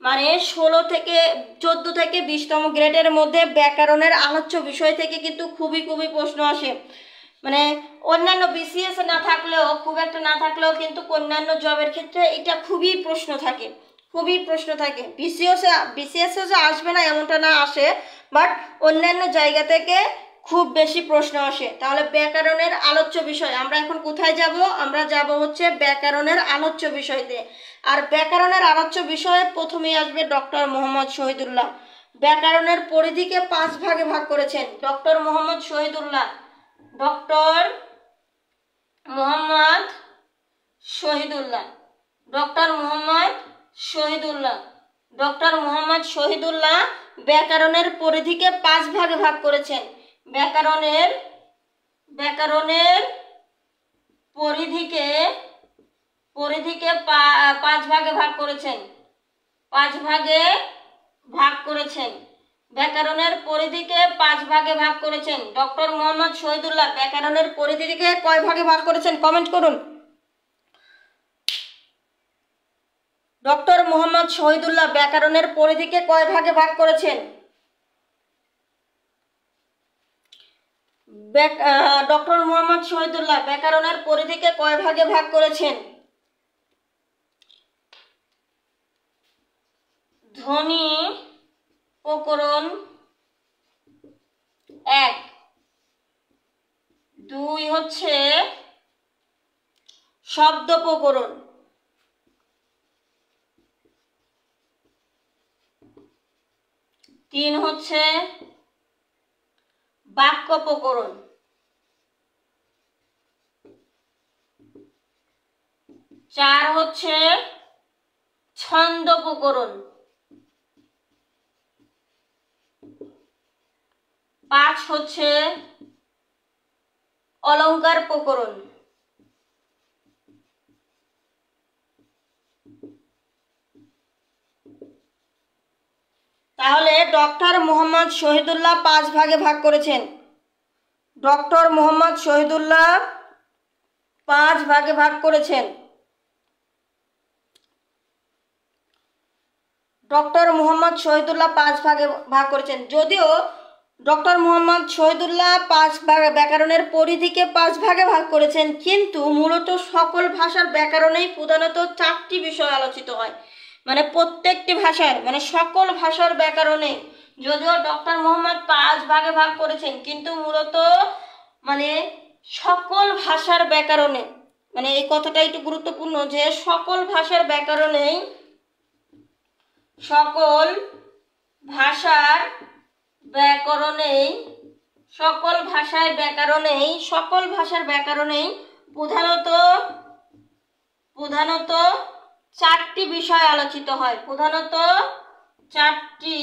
মানে 16 থেকে 14 থেকে 20তম গ্রেডের মধ্যে ব্যাকরণের আলোচ্য বিষয় থেকে কিন্তু খুবই প্রশ্ন আসে। মানে অন্যান্য বিসিএস না থাকলেও, খুব একটা না থাকলেও কিন্তু অন্যান্য জবের ক্ষেত্রে এটা খুবই প্রশ্ন থাকে। বিসিএস আসবে না এমনটা না, আসে, বাট অন্যান্য জায়গা থেকে খুব বেশি প্রশ্ন আসে। তাহলে ব্যাকরণের আলোচ্য বিষয় আমরা এখন কোথায় যাব? আমরা যাব হচ্ছে ব্যাকরণের আলোচ্য বিষয়তে। আর ব্যাকরণের আলোচ্য বিষয়ে প্রথমেই আসবে ডক্টর মোহাম্মদ শহীদুল্লাহ। ব্যাকরণের পরিধিকে 5 ভাগে ভাগ করেছেন ডক্টর মোহাম্মদ শহীদুল্লাহ। ডক্টর মোহাম্মদ শহীদুল্লাহ ব্যাকরণের পরিধিকে 5 ভাগে ভাগ করেছেন। ব্যাকরণের পরিধিকে 5 ভাগে ভাগ করেছেন। ব্যাকরণের পরিধিকে 5 ভাগে ভাগ করেছেন ডক্টর মোহাম্মদ শহীদুল্লাহ। ব্যাকরণের পরিধিকে কয় ভাগে ভাগ করেছেন কমেন্ট করুন। ডক্টর মোহাম্মদ শহীদুল্লাহ ব্যাকরণের পরিধিকে কয় ভাগে ভাগ করেছেন? ডক্টর মোহাম্মদ শহীদুল্লাহ ব্যাকরণের পরিধিকে কয় ভাগে ভাগ করেছেন? ধ্বনি প্রকরণ 1, 2 হচ্ছে শব্দ প্রকরণ, 3 হচ্ছে বাক্য প্রকরণ, 4 হচ্ছে ছন্দ প্রকরণ, 5 হচ্ছে অলংকার প্রকরণ। তাহলে ডক্টর মোহাম্মদ শহীদুল্লাহ 5 ভাগে ভাগ করেছেন। ডক্টর মোহাম্মদ শহীদুল্লাহ 5 ভাগে ভাগ করেছেন। ডক্টর মোহাম্মদ শহীদুল্লাহ 5 ভাগে ভাগ করেছেন। যদিও ডক্টর মোহাম্মদ শহীদুল্লাহ ব্যাকরণের পরিধিকে 5 ভাগে ভাগ করেছেন, কিন্তু মূলত সকল ভাষার ব্যাকরণেই প্রধানত 4টি বিষয় আলোচিত হয়। মানে প্রত্যেকটি ভাষার, মানে সকল ভাষার ব্যাকরণে যদিও ডক্টর মোহাম্মদ 5 ভাগে ভাগ করেছেন, কিন্তু মূলত মানে সকল ভাষার ব্যাকরণে, মানে এই কথাটা একটু গুরুত্বপূর্ণ যে সকল ভাষার ব্যাকরণেই প্রধানত 4টি বিষয় আলোচিত হয়। প্রধানত 4টি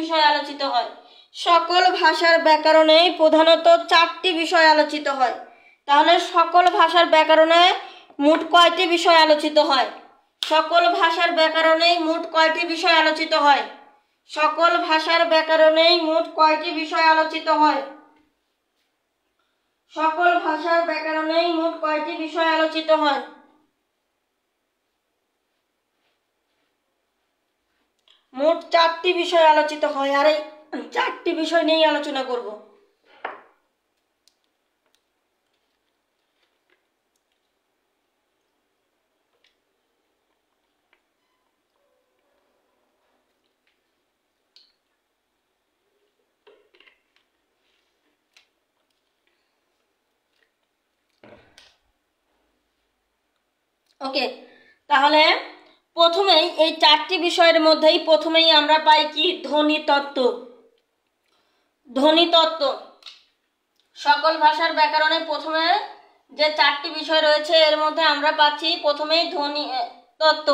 বিষয় আলোচিত হয়। সকল ভাষার ব্যাকরণেই প্রধানত 4টি বিষয় আলোচিত হয়। তাহলে সকল ভাষার ব্যাকরণে মোট কয়টি বিষয় আলোচিত হয়? সকল ভাষার ব্যাকরণেই মোট কয়টি বিষয় আলোচিত হয়? সকল ভাষার ব্যাকরণেই মোট কয়টি বিষয় আলোচিত হয়? সকল ভাষার ব্যাকরণেই মোট কয়টি বিষয় আলোচিত হয়? মোট 4টি বিষয় আলোচিত হয়, আর এই 4টি বিষয় নিয়েই আলোচনা করব। ওকে, তাহলে প্রথমেই এই 4টি বিষয়ের মধ্যেই প্রথমেই আমরা পাই কি ধ্বনিতত্ত্ব। ধ্বনিতত্ত্ব সকল ভাষার ব্যাকরণে প্রথমে যে 4টি বিষয় রয়েছে এর মধ্যে আমরা পাচ্ছি প্রথমেই ধ্বনিতত্ত্ব।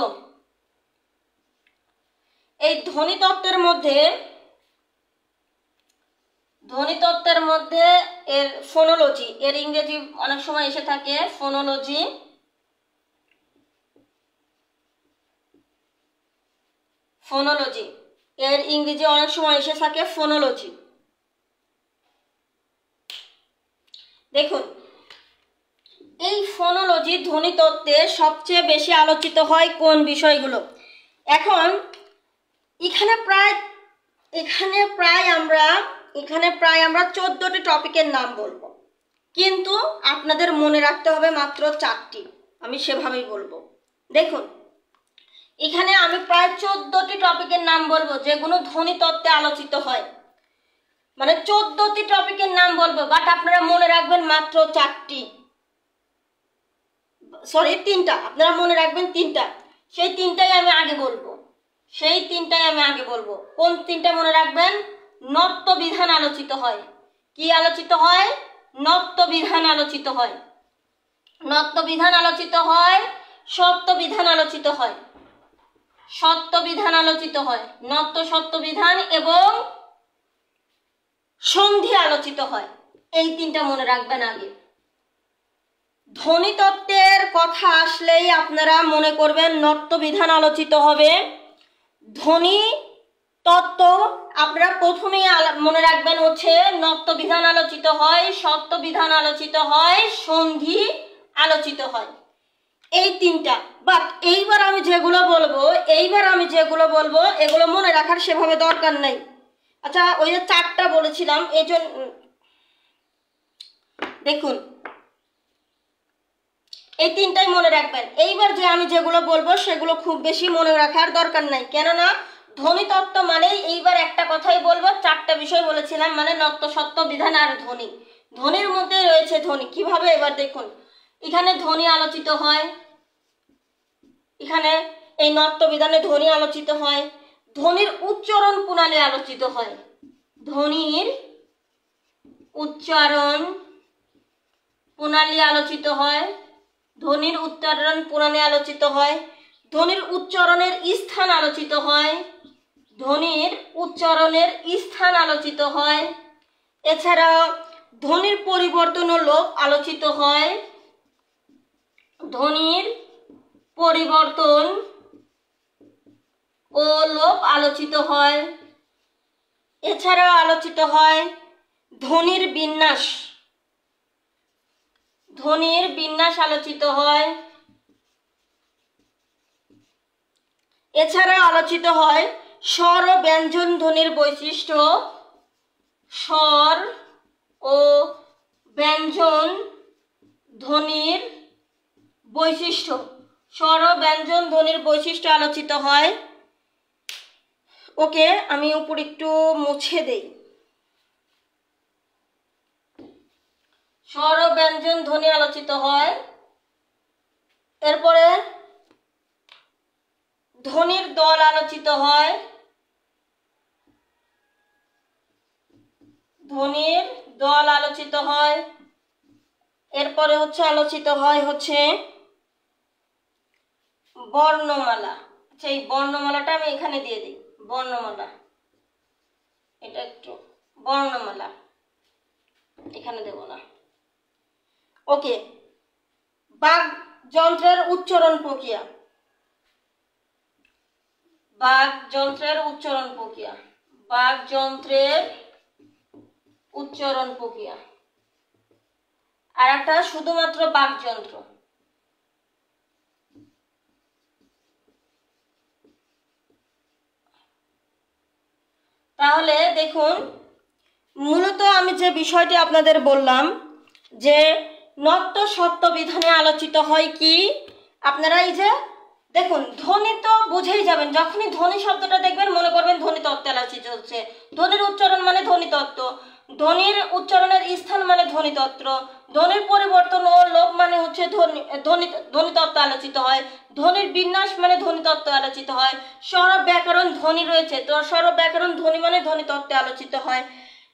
এই ধ্বনিতত্ত্বের মধ্যে এর ফোনোলজি, এর ইংরেজি অনেক সময় এসে থাকে ফোনোলজি। ফোনোলজি এর ইংরেজি অনেক সময় এসে থাকে ফোনোলজি। দেখুন, এই ফোনোলজি ধ্বনিতত্ত্বে সবচেয়ে বেশি আলোচিত হয় কোন বিষয়গুলো? এখন এখানে প্রায় আমরা 14টি টপিকের নাম বলবো, কিন্তু আপনাদের মনে রাখতে হবে মাত্র 4টি। আমি সেভাবেই বলবো। দেখুন, এখানে আমি প্রায় 14টি টপিকের নাম বলবো যেগুলো ধ্বনিতত্ত্বে আলোচিত হয়, মানে 14টি টপিকের নাম বলবো, বাট আপনারা মনে রাখবেন মাত্র 4টি, সরি 3টা। আপনারা মনে রাখবেন 3টা, সেই 3টাই আমি আগে বলবো। কোন 3টা মনে রাখবেন? নত্যবিধান আলোচিত হয়। কি আলোচিত হয়? নত্যবিধান আলোচিত হয়। নত্যবিধান আলোচিত হয়, সত্যবিধান আলোচিত হয়। সত্যবিধান আলোচিত হয়, নত্য সত্যবিধান এবং সন্ধি আলোচিত হয়। এই 3টা মনে রাখবেন আগে। ধ্বনিতত্ত্বের কথা আসলেই আপনারা মনে করবেন নত্যবিধান আলোচিত হবে। ধ্বনিতত্ত্ব আপনারা প্রথমেই মনে রাখবেন হচ্ছে নত্যবিধান আলোচিত হয়, সত্যবিধান আলোচিত হয়, সন্ধি আলোচিত হয়, এই 3টা। বাট এইবার আমি যেগুলো বলবো এগুলো মনে রাখার সেভাবে দরকার নাই। আচ্ছা, ওই যে 4টা বলেছিলাম, এই জন্য দেখুন এই 3টাই মনে রাখবেন। এইবার যে আমি যেগুলো বলবো সেগুলো খুব বেশি মনে রাখার দরকার নাই, কেননা ধ্বনিতত্ত্ব মানেই এইবার একটা কথাই বলবো, 4টা বিষয় বলেছিলাম, মানে নত্য সত্য বিধান আর ধ্বনি। ধ্বনির মধ্যে রয়েছে ধ্বনি। কিভাবে? এবার দেখুন, এখানে ধ্বনি আলোচিত হয়, এখানে এই নত্যবিধানে ধ্বনি আলোচিত হয়। ধ্বনির উচ্চারণ প্রণালী আলোচিত হয়। ধ্বনির উচ্চারণ প্রণালী আলোচিত হয়। ধ্বনির উচ্চারণ প্রণালী আলোচিত হয়। ধ্বনির উচ্চারণের স্থান আলোচিত হয়। ধ্বনির উচ্চারণের স্থান আলোচিত হয়। এছাড়া ধ্বনির পরিবর্তন ও লোপ আলোচিত হয়। ধ্বনির পরিবর্তন ও লোপ আলোচিত হয়। এছাড়াও আলোচিত হয় ধ্বনির বিন্যাস। ধ্বনির বিন্যাস আলোচিত হয়। এছাড়া আলোচিত হয় স্বর ও ব্যঞ্জন ধ্বনির বৈশিষ্ট্য। স্বর ও ব্যঞ্জন ধ্বনির বৈশিষ্ট্য। স্বর ও ব্যঞ্জন ধ্বনির বৈশিষ্ট্য আলোচিত হয়। ওকে, আমি উপর একটু মুছে দেই। স্বর ও ব্যঞ্জন ধ্বনি আলোচিত হয়। এরপরে ধ্বনির দল আলোচিত হয়। ধ্বনির দল আলোচিত হয়। এরপরে আলোচিত হয় বর্ণমালা। আচ্ছা, এই বর্ণমালাটা আমি এখানে দিয়ে দিই। বর্ণমালা, এটা একটু বর্ণমালা এখানে দেব না। ওকে, বাক যন্ত্রের উচ্চারণ প্রক্রিয়া। বাক যন্ত্রের উচ্চারণ প্রক্রিয়া। বাক যন্ত্রের উচ্চারণ প্রক্রিয়া। আর একটা শুধুমাত্র বাকযন্ত্র। তাহলে দেখুন, মূলত আমি যে বিষয়টি আপনাদের বললাম যে নত্ব সত্য বিধানে আলোচিত হয় কি, আপনারা এই যে দেখুন ধ্বনি তো বুঝেই যাবেন, যখনই ধ্বনি শব্দটা দেখবেন মনে করবেন ধ্বনি তত্ত্বে আলোচিত হচ্ছে। ধ্বনির উচ্চারণ মানে ধ্বনি তত্ত্ব, ধ্বনির উচ্চারণের স্থান মানে ধ্বনি তত্ত্ব, ধ্বনির পরিবর্তন ও লোপ মানে হচ্ছে ধ্বনি তত্ত্ব আলোচিত হয়, ধ্বনির বিন্যাস মানে ধ্বনি তত্ত্ব আলোচিত হয়, স্বর ব্যাকরণ ধ্বনি রয়েছে তো স্বর ব্যাকরণ ধ্বনি মানে ধ্বনি তত্ত্বে আলোচিত হয়,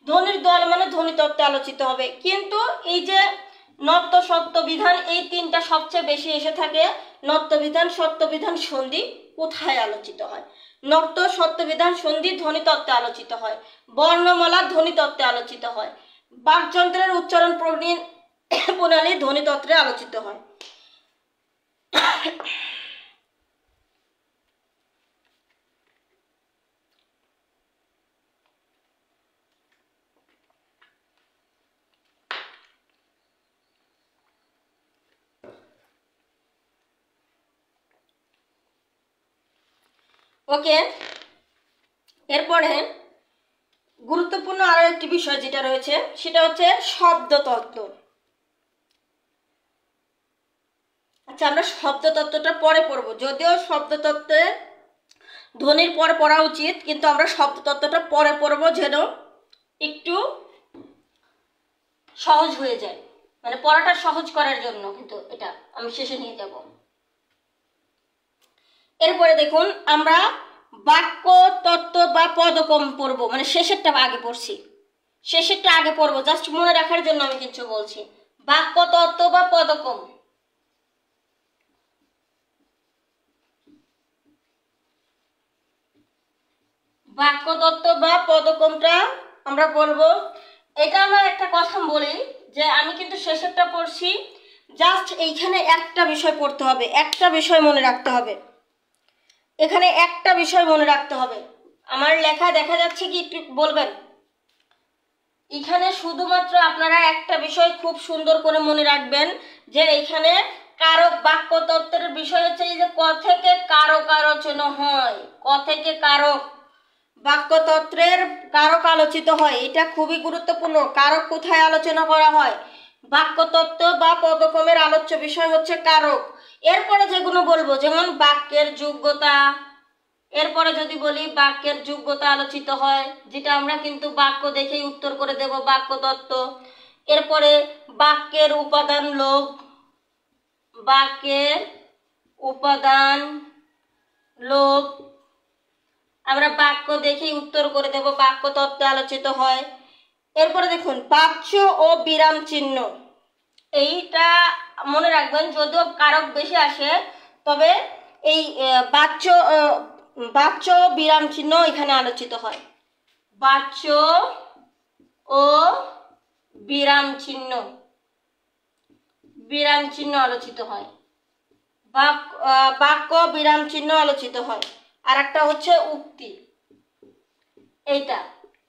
ধ্বনির দল মানে ধ্বনি তত্ত্বে আলোচিত হবে। কিন্তু এই যে নত্ব সত্য বিধান এই তিনটা সবচেয়ে বেশি এসে থাকে। নত্ব বিধান, সত্য বিধান, সন্ধি কোথায় আলোচিত হয়? নত্ব সত্য বিধান সন্ধি ধ্বনি তত্ত্বে আলোচিত হয়, বর্ণমালা ধ্বনি তত্ত্বে আলোচিত হয়, বাকযন্ত্রের উচ্চারণ প্রণালী ধ্বনি তত্ত্বে আলোচিত হয়। ওকে, এরপরে গুরুত্বপূর্ণ আরো একটি বিষয় যেটা রয়েছে সেটা হচ্ছে শব্দতত্ত্ব। আচ্ছা, আমরা শব্দতত্ত্বটা পরে পড়বো, যদিও শব্দতত্ত্বে ধ্বনির পর পড়া উচিত, কিন্তু আমরা শব্দতত্ত্বটা পরে পড়বো যেন একটু সহজ হয়ে যায়, মানে পড়াটা সহজ করার জন্য, কিন্তু এটা আমি শেষে নিয়ে যাব। এরপরে দেখুন আমরা বাক্য তত্ত্ব বা পদকম পড়বো, মানে শেষেরটা আগে পড়ছি, শেষেরটা আগে পড়বো, জাস্ট মনে রাখার জন্য আমি কিছু বলছি। বাক্য তত্ত্ব বা পদকম, বাক্য তত্ত্ব বা পদকমটা আমরা বলবো। এটা আমরা একটা কথা বলি যে আমি কিন্তু শেষেরটা পড়ছি, জাস্ট এইখানে একটা বিষয় পড়তে হবে, একটা বিষয় মনে রাখতে হবে, এখানে একটা বিষয় মনে রাখতে হবে। আমার লেখা দেখা যাচ্ছে কি একটু বলবেন? এখানে শুধুমাত্র আপনারা একটা বিষয় খুব সুন্দর করে মনে রাখবেন যে এখানে কারক, বাক্য তত্ত্বের বিষয় হচ্ছে এই যে ক থেকে কারক আলোচনা হয়, ক থেকে কারক, বাক্যতন্ত্রের কারক আলোচিত হয়, এটা খুবই গুরুত্বপূর্ণ। কারক কোথায় আলোচনা করা হয়? বাক্যতত্ত্ব বা পদকমের আলোচ্য বিষয় হচ্ছে কারক। এরপরে যেগুলো বলবো যেমন বাক্যের যোগ্যতা, এরপরে যদি বলি বাক্যের যোগ্যতা আলোচিত হয়, যেটা আমরা কিন্তু বাক্য দেখেই উত্তর করে দেব বাক্যতত্ত্ব। এরপরে বাক্যের উপাদান লোভ, বাক্যের উপাদান লোভ আমরা বাক্য দেখেই উত্তর করে দেব বাক্যতত্ত্বে আলোচিত হয়। এরপরে দেখুন বাচ্য ও বিরাম চিহ্ন, এইটা মনে রাখবেন, যদিও কারক বেশি আসে তবে এই বাচ্য ও বিরাম চিহ্ন এখানে আলোচিত হয়, বাচ্য ও বিরাম চিহ্ন, বিরাম চিহ্ন আলোচিত হয়, বাক্য বিরাম চিহ্ন আলোচিত হয়। আর একটা হচ্ছে উক্তি, এইটা,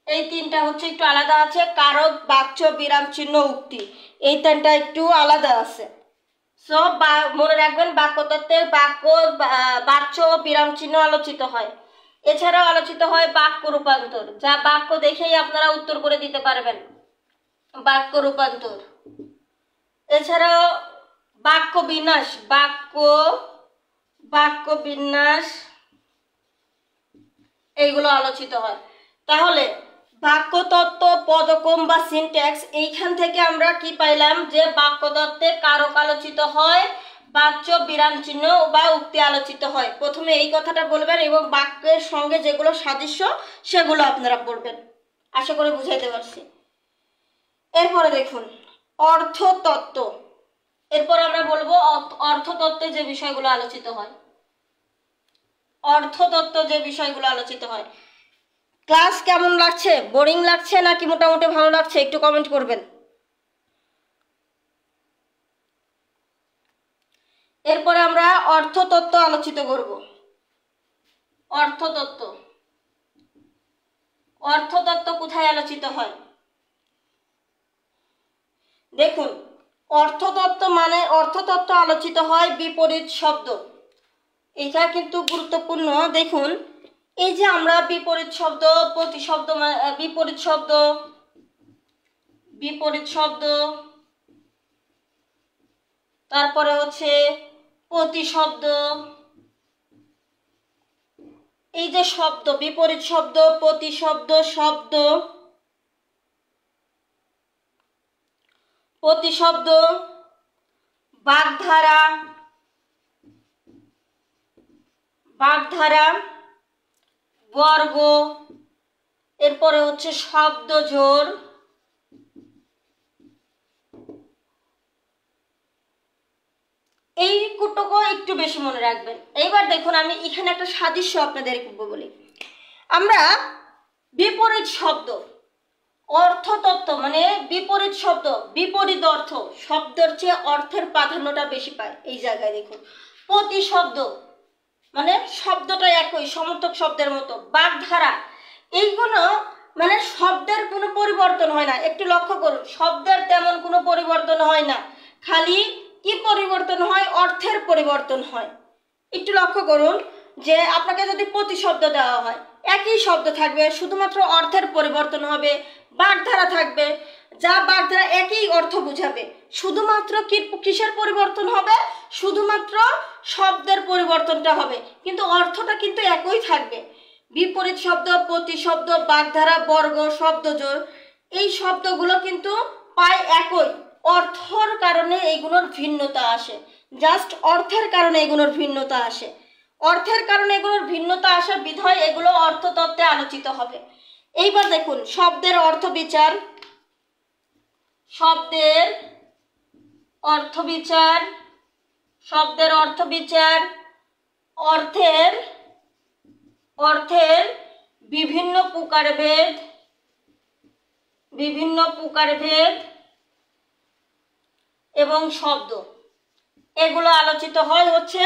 এই তিনটা হচ্ছে একটু আলাদা আছে, কারক, বাচ্য, বিরাম চিহ্ন, উক্তি, এই তিনটা একটু আলাদা আছে। সব মনে রাখবেন বাক্যতত্ত্বের বাক্য, বাচ্য, বিরাম চিহ্ন আলোচিত হয়। এছাড়াও আলোচিত হয় বাক্য রূপান্তর, যা বাক্য দেখেই আপনারা উত্তর করে দিতে পারবেন, বাক্য রূপান্তর। এছাড়াও বাক্য বিন্যাস, বাক্য বিন্যাস এইগুলো আলোচিত হয়। তাহলে বাক্যতত্ত্ব, পদকম বা সিনট্যাক্স, এইখান থেকে আমরা কি পাইলাম যে বাক্যতত্ত্বে কারক আলোচিত হয়, বাচ্য, বিরাম চিহ্ন বা উক্তি আলোচিত হয়। প্রথমে এই কথাটা বলবেন এবং বাক্যের সঙ্গে যেগুলো সাদৃশ্য সেগুলো আপনারা পড়বেন। আশা করি বুঝাইতে পারছি। এরপরে দেখুন অর্থতত্ত্ব, এরপর আমরা বলবো অর্থতত্ত্বে যে বিষয়গুলো আলোচিত হয়, অর্থতত্ত্ব যে বিষয়গুলো আলোচিত হয়। ক্লাস কেমন লাগছে? বোরিং লাগছে নাকি মোটামুটি ভালো লাগছে? একটু কমেন্ট করবেন। এরপরে আমরা অর্থতত্ত্ব আলোচিত করব। অর্থতত্ত্ব, অর্থতত্ত্ব কোথায় আলোচিত হয়? দেখুন অর্থতত্ত্ব মানে অর্থতত্ত্ব আলোচিত হয় বিপরীত শব্দ, এটা কিন্তু গুরুত্বপূর্ণ। দেখুন এই যে আমরা বিপরীত শব্দ, প্রতিশব্দ, বিপরীত শব্দ, তারপরে হচ্ছে প্রতিশব্দ, এই যে শব্দ, বিপরীত শব্দ, প্রতিশব্দ, শব্দ, প্রতিশব্দ, বাগধারা, বর্গ, এরপরে হচ্ছে শব্দ জোড়, এইটুকু একটু বেশি মনে রাখবেন। এইবার দেখুন আমি এখানে একটা সাদৃশ্য আপনাদের বলি। আমরা বিপরীত শব্দ অর্থতত্ত্ব মানে বিপরীত শব্দ, বিপরীত অর্থ শব্দের চেয়ে অর্থের প্রাধান্যটা বেশি পায়। এই জায়গায় দেখুন প্রতিশব্দ মানে শব্দটা একই, সমর্থক শব্দের মতো। বাগধারা, এইগুলো মানে শব্দের কোনো পরিবর্তন হয় না। একটু লক্ষ্য করুন, শব্দের তেমন কোনো পরিবর্তন হয় না, খালি কি পরিবর্তন হয়? অর্থের পরিবর্তন হয়। একটু লক্ষ্য করুন যে আপনাকে যদি প্রতিশব্দ দেওয়া হয়, একই শব্দ থাকবে, শুধুমাত্র অর্থের পরিবর্তন হবে। বাগধারা থাকবে, যা বাগধারা একই অর্থ বুঝাবে, শুধুমাত্র কিসের পরিবর্তন হবে? শুধুমাত্র শব্দের পরিবর্তনটা হবে, কিন্তু অর্থটা কিন্তু একই থাকবে। বিপরীত শব্দ, প্রতিশব্দ, বাগধারা, বর্গ, শব্দজোড়, এই শব্দগুলো কিন্তু প্রায় একই, অর্থর কারণে এইগুলোর ভিন্নতা আসে। জাস্ট অর্থের কারণে এগুলোর ভিন্নতা আসে, অর্থের কারণে এগুলোর ভিন্নতা আসা বিধায় এগুলো অর্থতত্ত্বে আলোচিত হবে। এইবার দেখুন শব্দের অর্থ বিচার, শব্দের অর্থ বিচার, অর্থের বিভিন্ন প্রকারভেদ এবং শব্দ, এগুলো আলোচিত হয় হচ্ছে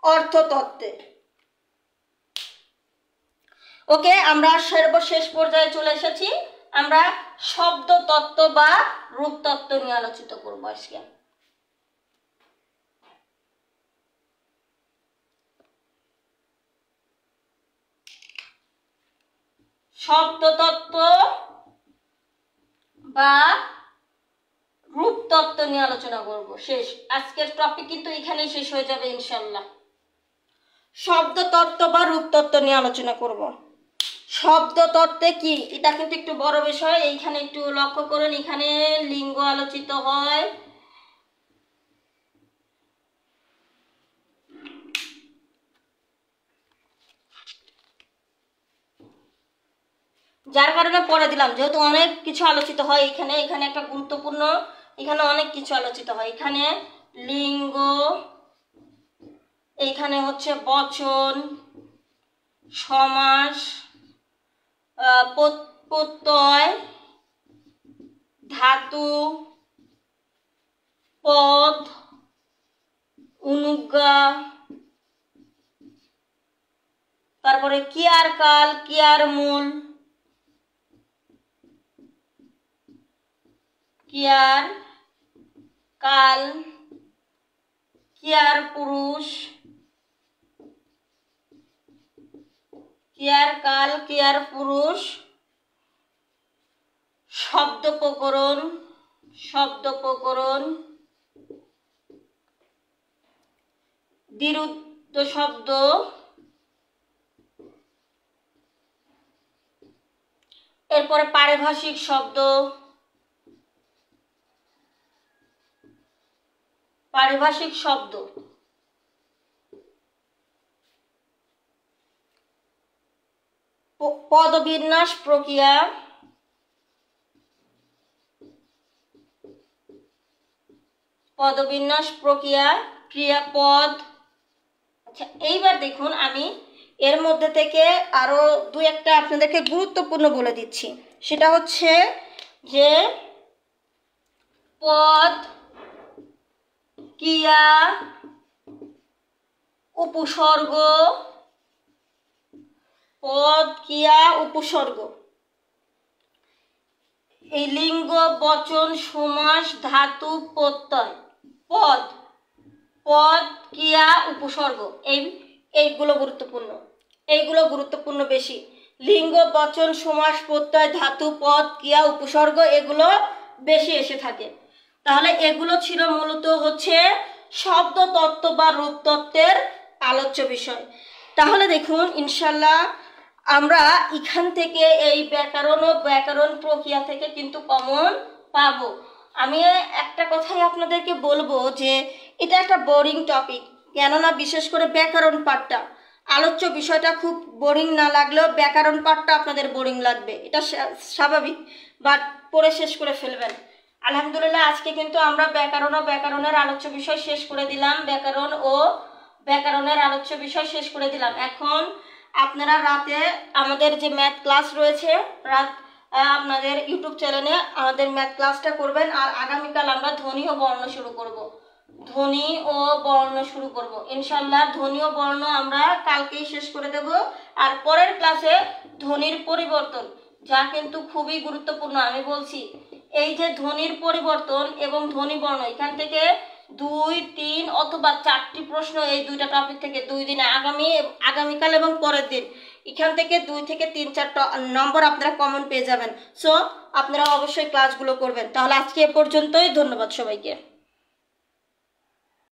অর্থতত্ত্বে। ওকে, আমরা সর্বশেষ পর্যায়ে চলে এসেছি। আমরা শব্দতত্ত্ব বা রূপতত্ত্ব নিয়ে আলোচিত করব আজকে। শব্দতত্ত্ব বা রূপতত্ত্ব নিয়ে আলোচনা করব। শেষ, আজকের টপিক কিন্তু এখানেই শেষ হয়ে যাবে ইনশাল্লাহ। শব্দতত্ত্ব বা রূপতত্ত্ব নিয়ে আলোচনা করব। শব্দতত্ত্বে কি, এটা কিন্তু একটু বড় বিষয়। এইখানে একটু লক্ষ্য করুন, এখানে লিঙ্গ আলোচিত হয়, যার কারণে পড়ে দিলাম, যেহেতু অনেক কিছু আলোচিত হয় এখানে। এখানে একটা গুরুত্বপূর্ণ, এখানে অনেক কিছু আলোচিত হয়। এখানে লিঙ্গ, এখানে হচ্ছে বচন, সমাস, প্রত্যয়, ধাতু, পদ, অনুজ্ঞা, তারপরে ক্রিয়ার কাল, ক্রিয়ার মূল, ক্রিয়ার কাল, ক্রিয়ার পুরুষ, ক্রিয়ার কাল, ক্রিয়ার পুরুষ, শব্দ প্রকরণ, দ্বিরুক্ত শব্দ, এরপরে পারিভাষিক শব্দ, পদবিন্যাস প্রক্রিয়া, ক্রিয়াপদ। আচ্ছা, এইবার দেখুন আমি এর মধ্যে থেকে আরো দু একটা আপনাদেরকে গুরুত্বপূর্ণ বলে দিচ্ছি। সেটা হচ্ছে যে পদ, ক্রিয়া, উপসর্গ, এই লিঙ্গ, বচন, সমাস, ধাতু, প্রত্যয়, পদ, ক্রিয়া, উপসর্গ, এইগুলো গুরুত্বপূর্ণ। এইগুলো গুরুত্বপূর্ণ বেশি। লিঙ্গ, বচন, সমাস, প্রত্যয়, ধাতু, পদ, ক্রিয়া, উপসর্গ এগুলো বেশি এসে থাকে। তাহলে এগুলো ছিল মূলত হচ্ছে শব্দ তত্ত্ব বা রূপতত্ত্বের আলোচ্য বিষয়। তাহলে দেখুন ইনশাল্লাহ আমরা এখান থেকে এই ব্যাকরণ ও ব্যাকরণ প্রক্রিয়া থেকে কিন্তু কমন পাবো। আমি একটা কথাই আপনাদেরকে বলবো যে এটা একটা বোরিং টপিক, কেননা বিশেষ করে ব্যাকরণ পাঠটা, আলোচ্য বিষয়টা খুব বোরিং না লাগলেও ব্যাকরণ পাঠটা আপনাদের বোরিং লাগবে, এটা স্বাভাবিক, বাট পড়ে শেষ করে ফেলবেন। আলহামদুলিল্লাহ আজকে কিন্তু আমরা ব্যাকরণ ও ব্যাকরণের আলোচ্য বিষয় শেষ করে দিলাম, ব্যাকরণ ও ব্যাকরণের আলোচ্য বিষয় শেষ করে দিলাম। এখন আপনারা রাতে আমাদের যে ম্যাথ ক্লাস রয়েছে, আপনাদের ইউটিউব চ্যানেলে আমাদের ম্যাথ ক্লাসটা করবেন। আর আগামীকাল আমরা ধ্বনি ও বর্ণ শুরু করব, ধ্বনি ও বর্ণ শুরু করব ইনশাল্লাহ। ধ্বনি ও বর্ণ আমরা কালকেই শেষ করে দেব। আর পরের ক্লাসে ধ্বনির পরিবর্তন, যা কিন্তু খুবই গুরুত্বপূর্ণ। আমি বলছি এই যে ধ্বনির পরিবর্তন এবং ধ্বনি বর্ণ, এখান থেকে 2, 3 অথবা 4টি প্রশ্ন এই দুইটা টপিক থেকে 2 দিনে আগামীকাল এবং পরের দিন এখান থেকে 2 থেকে 3-4টা নম্বর আপনারা কমন পেয়ে যাবেন। সো আপনারা অবশ্যই ক্লাসগুলো করবেন। তাহলে আজকে এ পর্যন্তই, ধন্যবাদ সবাইকে।